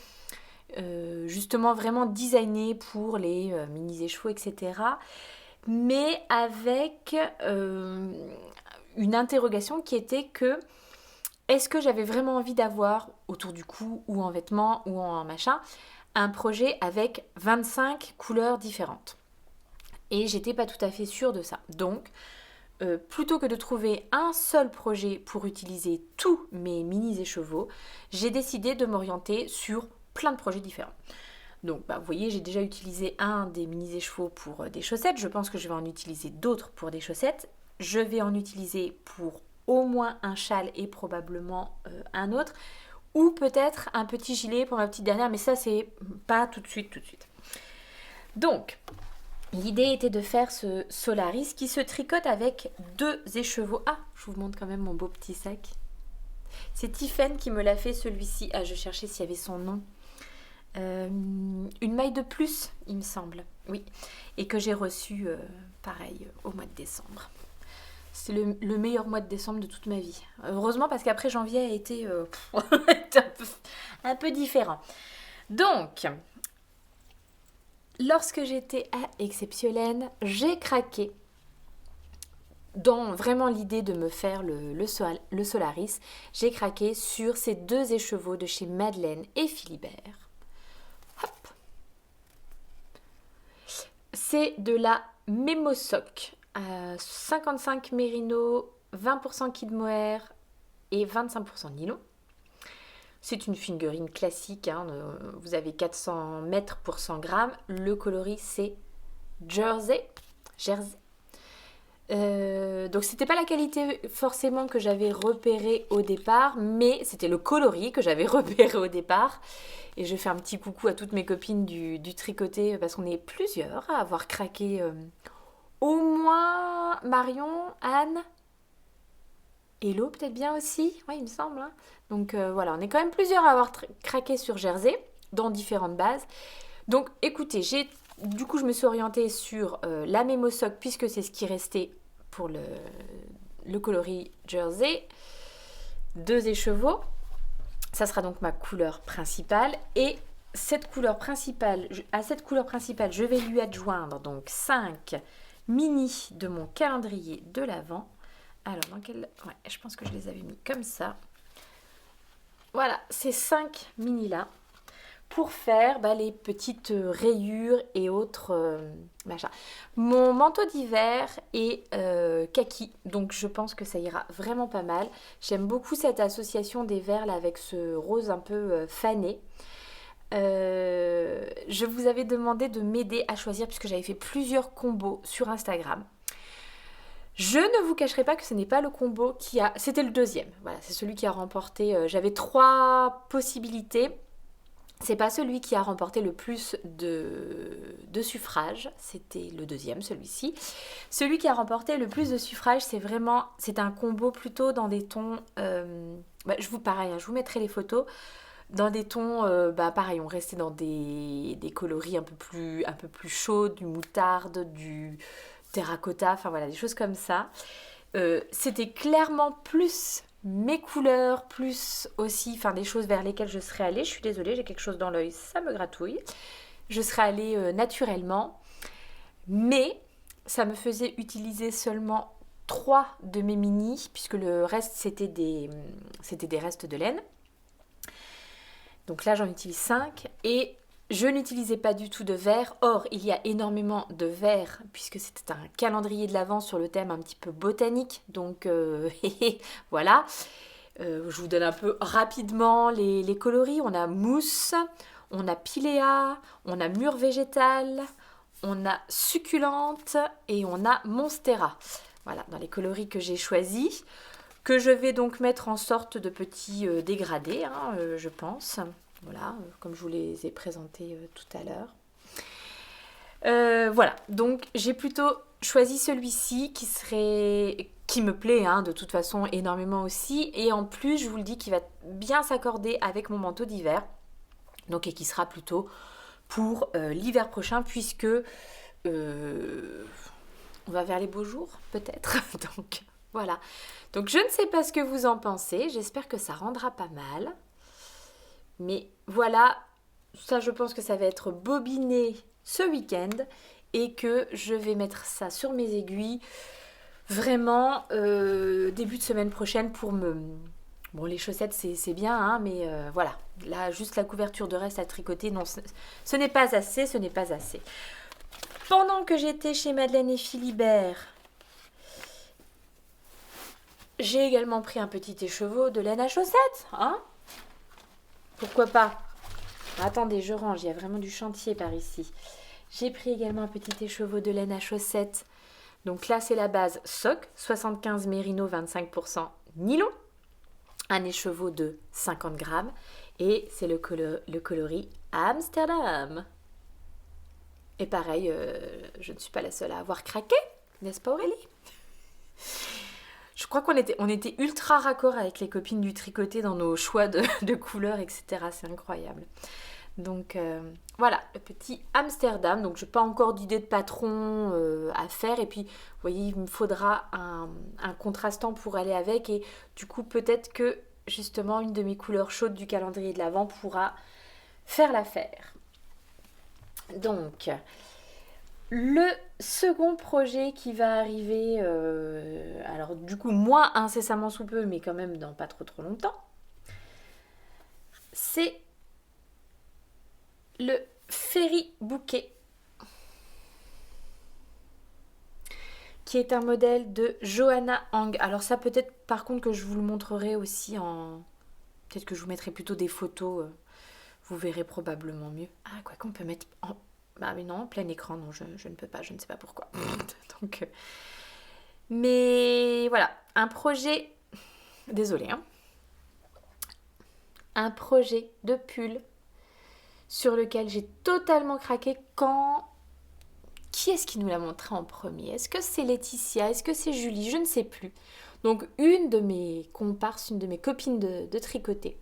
justement vraiment designés pour les mini écheveaux, etc. Mais avec une interrogation qui était que est-ce que j'avais vraiment envie d'avoir autour du cou ou en vêtements ou en machin un projet avec 25 couleurs différentes. Et j'étais pas tout à fait sûre de ça. Donc, plutôt que de trouver un seul projet pour utiliser tous mes mini écheveaux, j'ai décidé de m'orienter sur plein de projets différents. Donc, vous voyez, j'ai déjà utilisé un des mini écheveaux pour des chaussettes. Je pense que je vais en utiliser d'autres pour des chaussettes. Je vais en utiliser pour au moins un châle et probablement un autre. Ou peut-être un petit gilet pour ma petite dernière, mais ça, c'est pas tout de suite. Donc, l'idée était de faire ce Solaris qui se tricote avec 2 écheveaux. Ah, je vous montre quand même mon beau petit sac. C'est Tiffen qui me l'a fait celui-ci. Ah, je cherchais s'il y avait son nom. Une maille de plus, il me semble. Oui. Et que j'ai reçu, pareil, au mois de décembre. C'est le meilleur mois de décembre de toute ma vie. Heureusement, parce qu'après janvier a été un peu différent. Donc, lorsque j'étais à Exceptionnelle, j'ai craqué dans vraiment l'idée de me faire le Solaris. J'ai craqué sur ces 2 écheveaux de chez Madeleine et Philibert. Hop. C'est de la Memosoc. 55 mérino, 20% kid mohair et 25% nylon. C'est une figurine classique, hein, vous avez 400 mètres pour 100 grammes. Le coloris c'est Jersey. Donc c'était pas la qualité forcément que j'avais repérée au départ, mais c'était le coloris que j'avais repéré au départ. Et je fais un petit coucou à toutes mes copines du tricoté parce qu'on est plusieurs à avoir craqué. Au moins Marion, Anne, Hello peut-être bien aussi, oui il me semble. Hein. Donc voilà, on est quand même plusieurs à avoir craqué sur Jersey, dans différentes bases. Donc écoutez, du coup je me suis orientée sur la Memosoc puisque c'est ce qui restait pour le coloris Jersey. 2 écheveaux, ça sera donc ma couleur principale. Et à cette couleur principale, je vais lui adjoindre donc 5 mini de mon calendrier de l'Avent. Alors, je pense que je les avais mis comme ça. Voilà, ces 5 mini-là pour faire les petites rayures et autres machins. Mon manteau d'hiver est kaki, donc je pense que ça ira vraiment pas mal. J'aime beaucoup cette association des verts là, avec ce rose un peu fané. Je vous avais demandé de m'aider à choisir puisque j'avais fait plusieurs combos sur Instagram. Je ne vous cacherai pas que ce n'est pas le combo c'était le deuxième. Voilà, c'est celui qui a remporté. J'avais 3 possibilités. C'est pas celui qui a remporté le plus de suffrages. C'était le deuxième, celui-ci. Celui qui a remporté le plus de suffrages, c'est un combo plutôt dans des tons. Je vous mettrai les photos. Dans des tons, pareil, on restait dans des coloris un peu plus chauds, du moutarde, du terracotta, enfin voilà, des choses comme ça. C'était clairement plus mes couleurs, plus aussi, des choses vers lesquelles je serais allée. Je suis désolée, j'ai quelque chose dans l'œil, ça me gratouille. Je serais allée naturellement, mais ça me faisait utiliser seulement 3 de mes mini, puisque le reste c'était des restes de laine. Donc là j'en utilise 5 et je n'utilisais pas du tout de verre. Or il y a énormément de verre puisque c'était un calendrier de l'Avent sur le thème un petit peu botanique. Donc voilà. Je vous donne un peu rapidement les coloris. On a mousse, on a pilea, on a mûre végétale, on a succulente et on a monstera. Voilà, dans les coloris que j'ai choisis, que je vais donc mettre en sorte de petits dégradés, hein, je pense. Voilà, comme je vous les ai présentés tout à l'heure. Voilà, donc j'ai plutôt choisi celui-ci qui me plaît hein, de toute façon énormément aussi. Et en plus, je vous le dis, qui va bien s'accorder avec mon manteau d'hiver. Donc, et qui sera plutôt pour l'hiver prochain, puisque on va vers les beaux jours, peut-être. Donc, voilà. Donc, je ne sais pas ce que vous en pensez. J'espère que ça rendra pas mal. Mais voilà, ça, je pense que ça va être bobiné ce week-end et que je vais mettre ça sur mes aiguilles vraiment début de semaine prochaine pour me... Bon, les chaussettes, c'est bien, hein, mais voilà. Là, juste la couverture de reste à tricoter, non, ce n'est pas assez, ce n'est pas assez. Pendant que j'étais chez Madeleine et Philibert, j'ai également pris un petit écheveau de laine à chaussettes, hein. Pourquoi pas? Attendez, je range, il y a vraiment du chantier par ici. J'ai pris également un petit écheveau de laine à chaussettes. Donc là, c'est la base soc, 75 mérino, 25% nylon. Un écheveau de 50 grammes. Et c'est le coloris Amsterdam. Et pareil, je ne suis pas la seule à avoir craqué, n'est-ce pas Aurélie? Je crois qu'on était ultra raccord avec les copines du tricoté dans nos choix de couleurs, etc. C'est incroyable. Donc voilà, le petit Amsterdam. Donc je n'ai pas encore d'idée de patron à faire. Et puis, vous voyez, il me faudra un contrastant pour aller avec. Et du coup, peut-être que justement, une de mes couleurs chaudes du calendrier de l'Avent pourra faire l'affaire. Donc, le second projet qui va arriver, alors du coup, moins incessamment sous peu, mais quand même dans pas trop longtemps, c'est le Fairy Bouquet, qui est un modèle de Johanna Hang. Alors ça, peut-être par contre que je vous le montrerai aussi en... Peut-être que je vous mettrai plutôt des photos, vous verrez probablement mieux. Ah, quoi qu'on peut mettre en... Bah mais non, plein écran, non, je ne peux pas, je ne sais pas pourquoi. Donc, mais voilà, un projet, désolé, hein, un projet de pull sur lequel j'ai totalement craqué quand... Qui est-ce qui nous l'a montré en premier? Est-ce que c'est Laetitia? Est-ce que c'est Julie? Je ne sais plus. Donc une de mes comparses, une de mes copines de tricoter,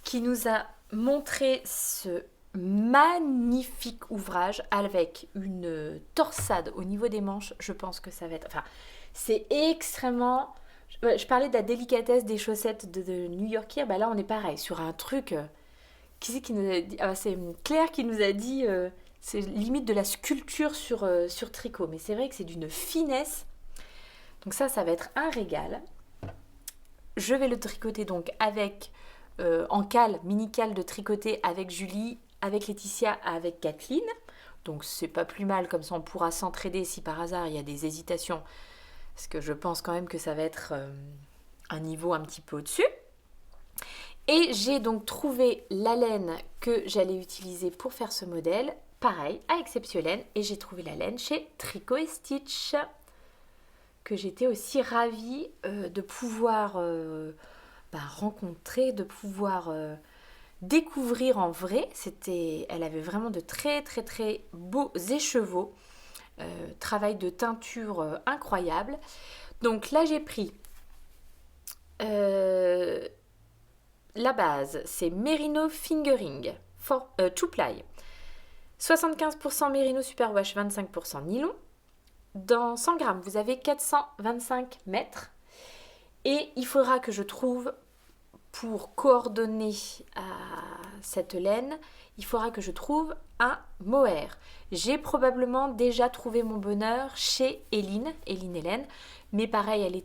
qui nous a montré ce magnifique ouvrage avec une torsade au niveau des manches. Je pense que ça va être... Enfin, c'est extrêmement... Je parlais de la délicatesse des chaussettes de New Yorker. Bah là, on est pareil, sur un truc... Qui c'est qui nous a dit... Ah, c'est Claire qui nous a dit... c'est limite de la sculpture sur tricot. Mais c'est vrai que c'est d'une finesse. Donc ça va être un régal. Je vais le tricoter donc avec... en cale, mini-cale de tricoter avec Julie, avec Laetitia, avec Kathleen. Donc c'est pas plus mal, comme ça on pourra s'entraider si par hasard il y a des hésitations. Parce que je pense quand même que ça va être un niveau un petit peu au-dessus. Et j'ai donc trouvé la laine que j'allais utiliser pour faire ce modèle. Pareil, à Exceptiolaine. Et j'ai trouvé la laine chez Tricot et Stitch. Que j'étais aussi ravie de pouvoir rencontrer, de pouvoir découvrir en vrai. Elle avait vraiment de très très très beaux écheveaux. Travail de teinture incroyable. Donc là j'ai pris la base, c'est Merino Fingering 2-ply. 75% Merino Superwash, 25% nylon. Dans 100 grammes, vous avez 425 mètres. Et il faudra que je trouve, pour coordonner à cette laine, il faudra que je trouve un mohair. J'ai probablement déjà trouvé mon bonheur chez Hélène Hélène, mais pareil, elle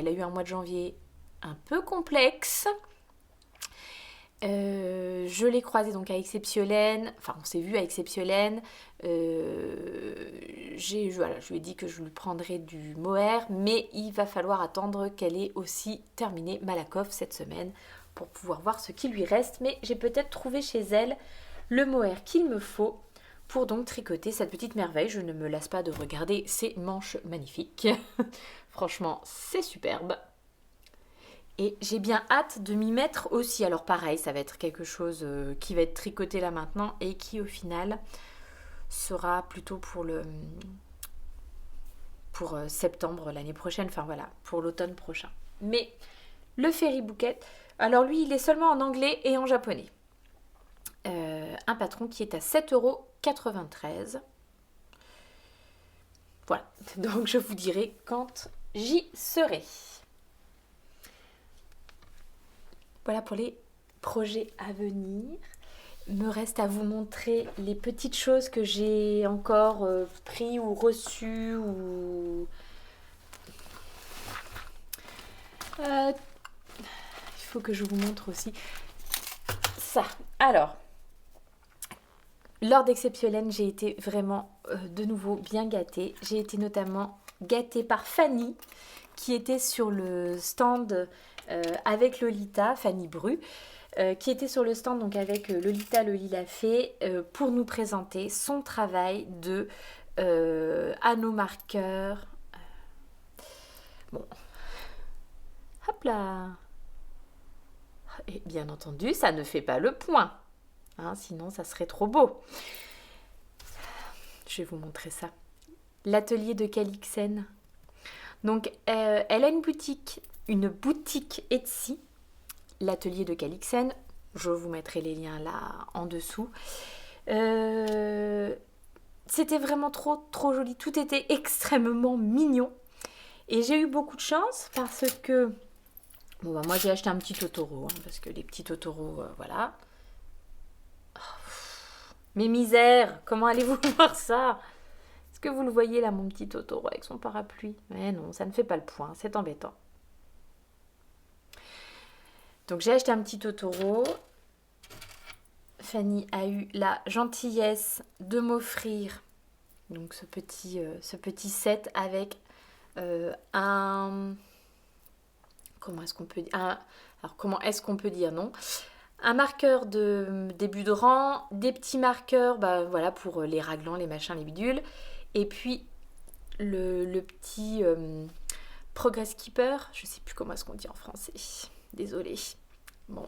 a eu un mois de janvier un peu complexe. Je l'ai croisée donc à Exceptiolaine, enfin on s'est vu à Exceptiolaine. Je lui ai dit que je lui prendrais du mohair, mais il va falloir attendre qu'elle ait aussi terminé Malakoff cette semaine pour pouvoir voir ce qui lui reste. Mais j'ai peut-être trouvé chez elle le mohair qu'il me faut pour donc tricoter cette petite merveille. Je ne me lasse pas de regarder ces manches magnifiques. Franchement, c'est superbe. Et j'ai bien hâte de m'y mettre aussi. Alors pareil, ça va être quelque chose qui va être tricoté là maintenant et qui au final sera plutôt pour septembre l'année prochaine. Enfin voilà, pour l'automne prochain. Mais le Fairy Bouquet, alors lui, il est seulement en anglais et en japonais. Un patron qui est à 7,93 €. Voilà, donc je vous dirai quand j'y serai. Voilà pour les projets à venir. Il me reste à vous montrer les petites choses que j'ai encore pris ou reçues ou... il faut que je vous montre aussi ça. Alors, lors d'Exceptiolaine, j'ai été vraiment de nouveau bien gâtée. J'ai été notamment gâtée par Fanny qui était sur le stand avec Lolita, Fanny Bru, qui était sur le stand donc avec Lolita le Lila Fée pour nous présenter son travail de anneau marqueur. Bon, hop là. Et bien entendu, ça ne fait pas le point, hein, sinon ça serait trop beau. Je vais vous montrer ça. L'atelier de Calixen. Donc, elle a une boutique Etsy, l'atelier de Calixen. Je vous mettrai les liens là en dessous. C'était vraiment trop joli. Tout était extrêmement mignon. Et j'ai eu beaucoup de chance parce que... Bon, bah, moi, j'ai acheté un petit Totoro, hein, parce que les petits Totoro, voilà. Oh, mes misères, comment allez-vous voir ça? Est-ce que vous le voyez là, mon petit Totoro avec son parapluie? Mais non, ça ne fait pas le point, c'est embêtant. Donc j'ai acheté un petit Totoro. Fanny a eu la gentillesse de m'offrir donc ce petit set avec un... Comment est-ce qu'on peut dire alors comment est-ce qu'on peut dire non? Un marqueur de début de rang, des petits marqueurs voilà, pour les raglans, les machins, les bidules. Et puis le petit Progress Keeper, je ne sais plus comment est-ce qu'on dit en français, désolée. Bon,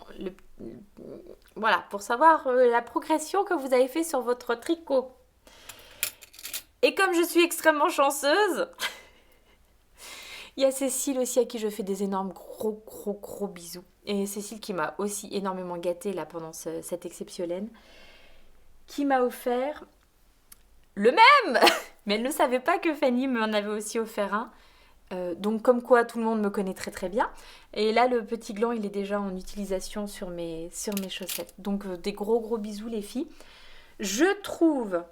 voilà, pour savoir la progression que vous avez fait sur votre tricot. Et comme je suis extrêmement chanceuse, il y a Cécile aussi à qui je fais des énormes gros bisous. Et Cécile qui m'a aussi énormément gâtée là pendant cette Exceptiolaine, qui m'a offert le même. Mais elle ne savait pas que Fanny m'en avait aussi offert un. Donc comme quoi tout le monde me connaît très bien. Et là le petit gland il est déjà en utilisation sur mes chaussettes. Donc des gros bisous les filles. Je trouve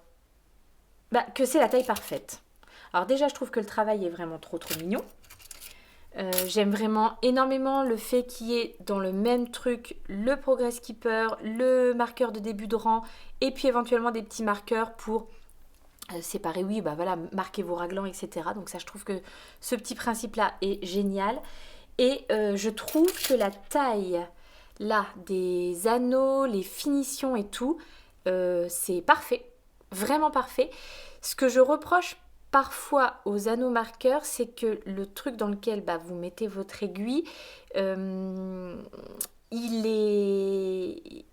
que c'est la taille parfaite. Alors déjà je trouve que le travail est vraiment trop mignon. J'aime vraiment énormément le fait qu'il y ait dans le même truc le Progress Keeper, le marqueur de début de rang et puis éventuellement des petits marqueurs pour séparer, oui, voilà, marquer vos raglans, etc. Donc ça, je trouve que ce petit principe-là est génial. Et je trouve que la taille, là, des anneaux, les finitions et tout, c'est parfait. Vraiment parfait. Ce que je reproche parfois aux anneaux marqueurs, c'est que le truc dans lequel vous mettez votre aiguille, il est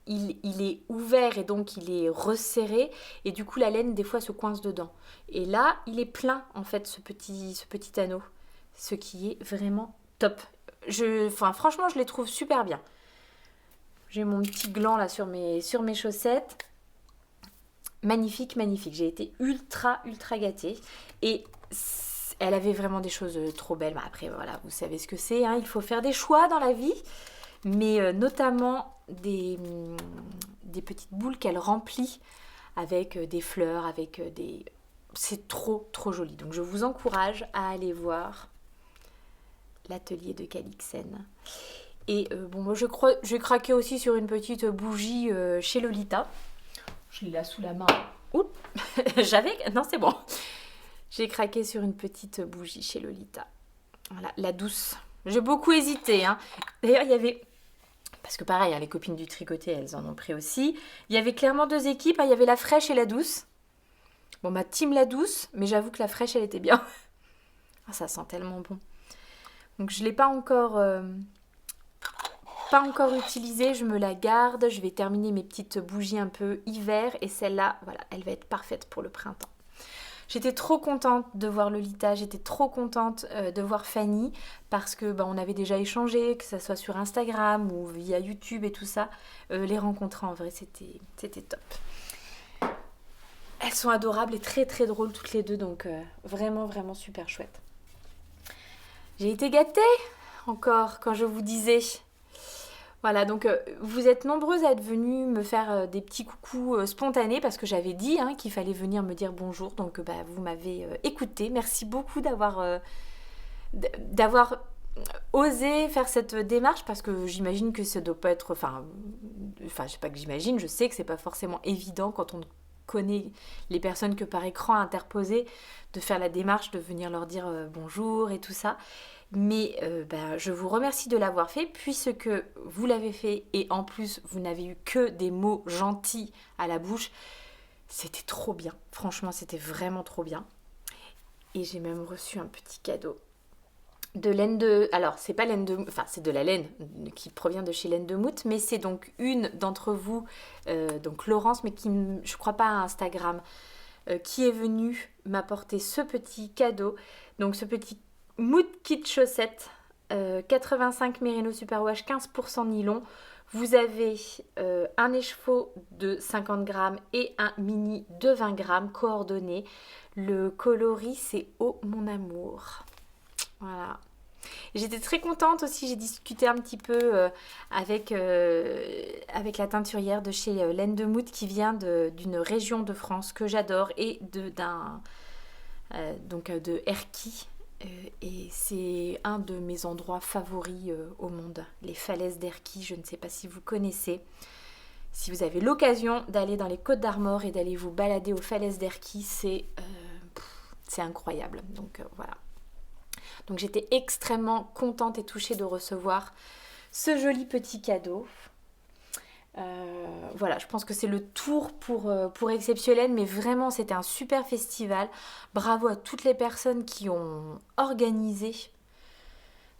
ouvert et donc il est resserré et du coup la laine des fois se coince dedans. Et là, il est plein en fait ce petit anneau, ce qui est vraiment top. Franchement, je les trouve super bien. J'ai mon petit gland là sur mes chaussettes. Magnifique. J'ai été ultra gâtée. Et elle avait vraiment des choses trop belles. Mais après, voilà, vous savez ce que c'est. Hein, il faut faire des choix dans la vie. mais notamment des petites boules qu'elle remplit avec des fleurs, avec des... C'est trop joli. Donc je vous encourage à aller voir l'atelier de Calixen. Et bon, moi j'ai craqué aussi sur une petite bougie chez Lolita. Je l'ai là sous la main. Oups, non, c'est bon. J'ai craqué sur une petite bougie chez Lolita. Voilà, la douce. J'ai beaucoup hésité, hein. D'ailleurs, il y avait... Parce que pareil, hein, les copines du tricoté, elles en ont pris aussi. Il y avait clairement 2 équipes. Hein. Il y avait la fraîche et la douce. Bon, ma team la douce, mais j'avoue que la fraîche, elle était bien. Ah, ça sent tellement bon. Donc, je ne l'ai pas encore utilisée. Je me la garde. Je vais terminer mes petites bougies un peu hiver. Et celle-là, voilà, elle va être parfaite pour le printemps. J'étais trop contente de voir Lolita, j'étais trop contente de voir Fanny parce que on avait déjà échangé, que ce soit sur Instagram ou via YouTube et tout ça. Les rencontrer en vrai, c'était top. Elles sont adorables et très drôles toutes les deux, donc vraiment super chouette. J'ai été gâtée encore quand je vous disais. Voilà, donc vous êtes nombreuses à être venues me faire des petits coucous spontanés parce que j'avais dit qu'il fallait venir me dire bonjour. Donc vous m'avez écouté. Merci beaucoup d'avoir osé faire cette démarche parce que j'imagine que ça doit pas être... Enfin, je sais pas que j'imagine, je sais que c'est pas forcément évident quand on connaît les personnes que par écran interposé de faire la démarche, de venir leur dire bonjour et tout ça. Mais je vous remercie de l'avoir fait puisque vous l'avez fait et en plus vous n'avez eu que des mots gentils à la bouche. C'était trop bien, franchement c'était vraiment trop bien. Et j'ai même reçu un petit cadeau de laine de... Alors c'est pas laine de... Enfin c'est de la laine qui provient de chez Laine de Mout, mais c'est donc une d'entre vous, donc Laurence, mais qui je crois pas à Instagram, qui est venue m'apporter ce petit cadeau. Donc ce petit Mout Kit Chaussette, 85 Merino Superwash, 15% nylon. Vous avez un écheveau de 50 grammes et un mini de 20 grammes coordonnés. Le coloris, c'est Oh mon amour. Voilà. J'étais très contente aussi, j'ai discuté un petit peu avec la teinturière de chez Laine de Mout qui vient d'une région de France que j'adore et de Erquy. Et c'est un de mes endroits favoris au monde, les falaises d'Erquy. Je ne sais pas si vous connaissez. Si vous avez l'occasion d'aller dans les Côtes d'Armor et d'aller vous balader aux falaises d'Erquy, c'est incroyable. Donc voilà. Donc j'étais extrêmement contente et touchée de recevoir ce joli petit cadeau. Voilà, je pense que c'est le tour pour Exceptionnel, mais vraiment c'était un super festival. Bravo à toutes les personnes qui ont organisé,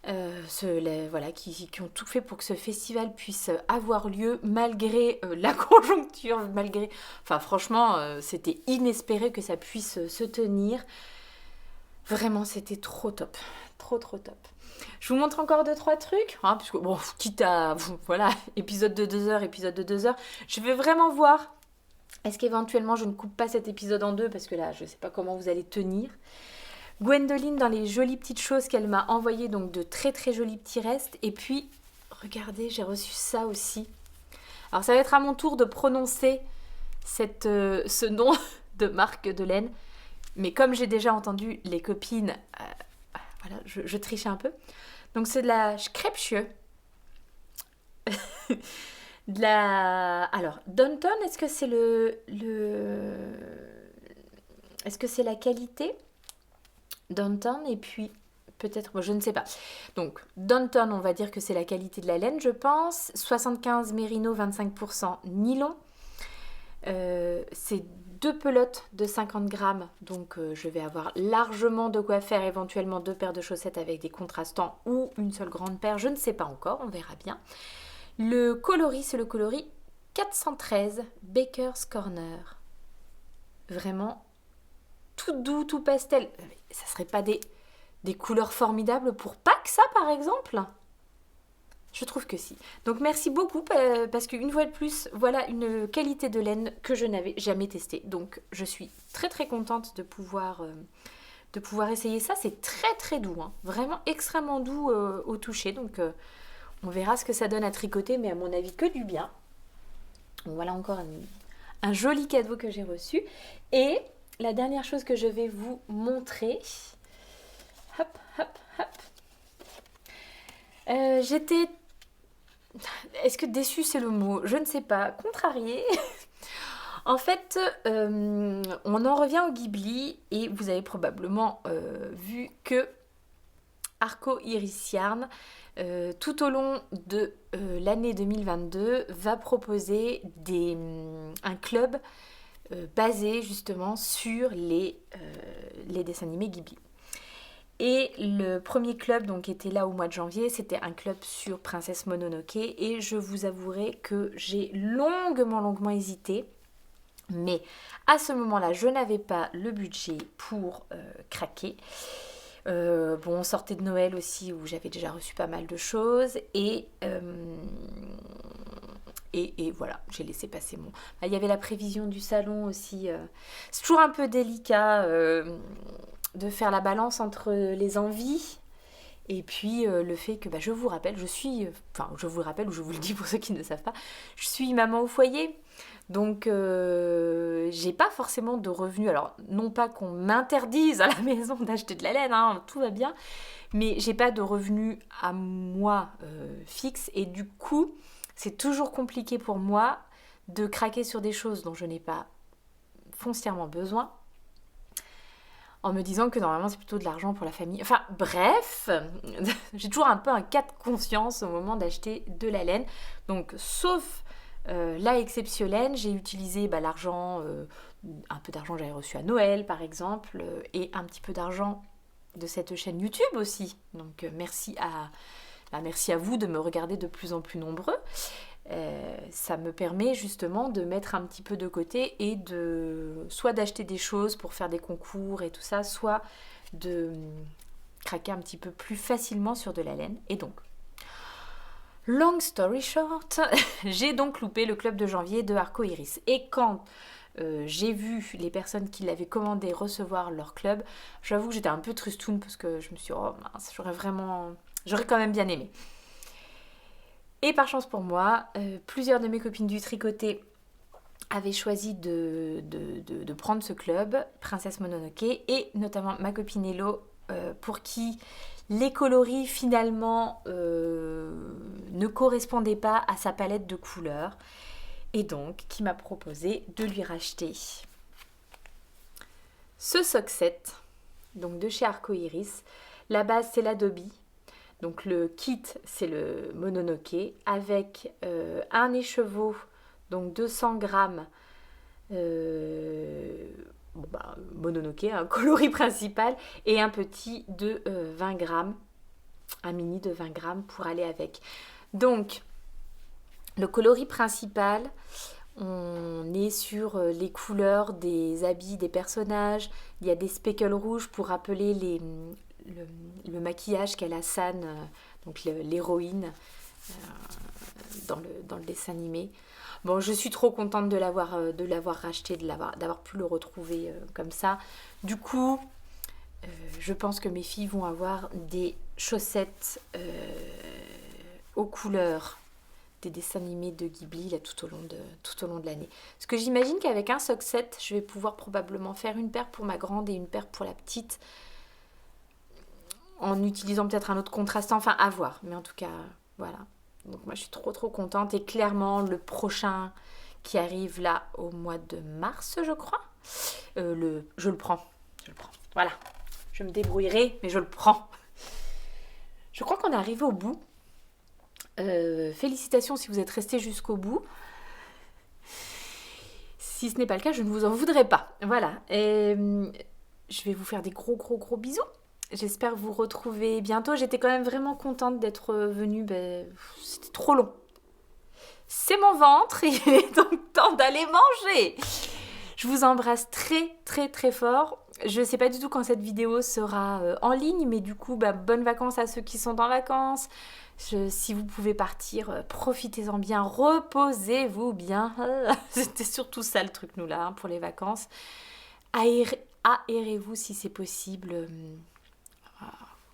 qui ont tout fait pour que ce festival puisse avoir lieu malgré la conjoncture, enfin franchement c'était inespéré que ça puisse se tenir. Vraiment c'était trop top, trop top. Je vous montre encore 2-3 trucs, puisque bon, quitte à, voilà, épisode de 2 heures, je vais vraiment voir, est-ce qu'éventuellement je ne coupe pas cet épisode en 2, parce que là, je ne sais pas comment vous allez tenir. Gwendoline dans les jolies petites choses qu'elle m'a envoyées, donc de très jolis petits restes, et puis, regardez, j'ai reçu ça aussi. Alors ça va être à mon tour de prononcer ce nom de marque de laine, mais comme j'ai déjà entendu les copines... Voilà, je triche un peu. Donc c'est de la Skräpsjö. Alors, Downton, est-ce que c'est est-ce que c'est la qualité Downton et puis peut-être, moi je ne sais pas. Donc Downton, on va dire que c'est la qualité de la laine, je pense. 75 Merino, 25% nylon. C'est 2 pelotes de 50 grammes, donc je vais avoir largement de quoi faire éventuellement 2 paires de chaussettes avec des contrastants ou une seule grande paire, je ne sais pas encore, on verra bien. Le coloris, c'est le coloris 413 Baker's Corner. Vraiment tout doux, tout pastel. Ça serait pas des couleurs formidables pour Pâques, ça par exemple ? Je trouve que si. Donc merci beaucoup parce qu'une fois de plus, voilà une qualité de laine que je n'avais jamais testée. Donc je suis très contente de pouvoir essayer ça. C'est très doux, vraiment extrêmement doux au toucher. Donc On verra ce que ça donne à tricoter, mais à mon avis que du bien. Donc voilà encore un joli cadeau que j'ai reçu. Et la dernière chose que je vais vous montrer. Hop, hop, hop. J'étais... Est-ce que déçue c'est le mot? Je ne sais pas. Contrariée. En fait, on en revient au Ghibli et vous avez probablement vu que Arco Iris Yarn, tout au long de l'année 2022, va proposer un club basé justement sur les dessins animés Ghibli. Et le premier club donc était là au mois de janvier, c'était un club sur Princesse Mononoke et je vous avouerai que j'ai longuement hésité. Mais à ce moment-là, je n'avais pas le budget pour craquer. Bon, on sortait de Noël aussi où j'avais déjà reçu pas mal de choses et voilà, j'ai laissé passer mon... Il y avait la prévision du salon aussi. C'est toujours un peu délicat de faire la balance entre les envies et puis le fait que je vous rappelle, je vous le rappelle ou je vous le dis pour ceux qui ne le savent pas, je suis maman au foyer. Donc j'ai pas forcément de revenus, alors non pas qu'on m'interdise à la maison d'acheter de la laine, hein, tout va bien, mais j'ai pas de revenus à moi fixe et du coup c'est toujours compliqué pour moi de craquer sur des choses dont je n'ai pas foncièrement besoin en me disant que normalement c'est plutôt de l'argent pour la famille. Enfin bref, j'ai toujours un peu un cas de conscience au moment d'acheter de la laine, donc sauf... là, exceptionnelle, j'ai utilisé l'argent, un peu d'argent que j'avais reçu à Noël par exemple, et un petit peu d'argent de cette chaîne YouTube aussi. Donc merci à vous de me regarder de plus en plus nombreux. Ça me permet justement de mettre un petit peu de côté et soit d'acheter des choses pour faire des concours et tout ça, soit de craquer un petit peu plus facilement sur de la laine. Et donc, long story short, j'ai donc loupé le club de janvier de Arco Iris. Et quand j'ai vu les personnes qui l'avaient commandé recevoir leur club, j'avoue que j'étais un peu tristoune parce que je me suis dit, oh mince, j'aurais quand même bien aimé. Et par chance pour moi, plusieurs de mes copines du tricoté avaient choisi de prendre ce club, Princesse Mononoke, et notamment ma copine Hello, pour qui... les coloris finalement ne correspondaient pas à sa palette de couleurs et donc qui m'a proposé de lui racheter ce sock set donc de chez Arco Iris. La base c'est l'Adobe, donc le kit c'est le Mononoke avec un écheveau donc 200 grammes Mononoke, un coloris principal et un petit de 20 grammes, un mini de 20 grammes pour aller avec. Donc le coloris principal, on est sur les couleurs des habits des personnages, il y a des speckles rouges pour rappeler le maquillage qu'a la San, donc l'héroïne dans le dessin animé. Bon, je suis trop contente de l'avoir racheté, d'avoir pu le retrouver comme ça. Du coup, je pense que mes filles vont avoir des chaussettes aux couleurs des dessins animés de Ghibli là, tout au long de l'année. Parce que j'imagine qu'avec un sock set, je vais pouvoir probablement faire une paire pour ma grande et une paire pour la petite, en utilisant peut-être un autre contrastant, enfin à voir. Mais en tout cas, voilà. Donc moi je suis trop contente et clairement le prochain qui arrive là au mois de mars je crois, je le prends, voilà, je me débrouillerai mais je le prends. Je crois qu'on est arrivé au bout. Félicitations si vous êtes restés jusqu'au bout. Si ce n'est pas le cas, je ne vous en voudrais pas. Voilà, et je vais vous faire des gros bisous. J'espère vous retrouver bientôt. J'étais quand même vraiment contente d'être venue. C'était trop long. C'est mon ventre, il est donc temps d'aller manger. Je vous embrasse très fort. Je ne sais pas du tout quand cette vidéo sera en ligne, mais du coup, bonnes vacances à ceux qui sont en vacances. Si vous pouvez partir, profitez-en bien, reposez-vous bien. C'était surtout ça le truc, nous, là, pour les vacances. Aérez-vous si c'est possible.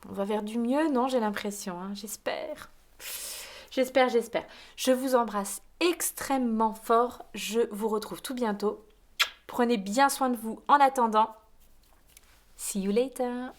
On va vers du mieux, non? J'ai l'impression, hein, j'espère. J'espère. Je vous embrasse extrêmement fort. Je vous retrouve tout bientôt. Prenez bien soin de vous en attendant. See you later.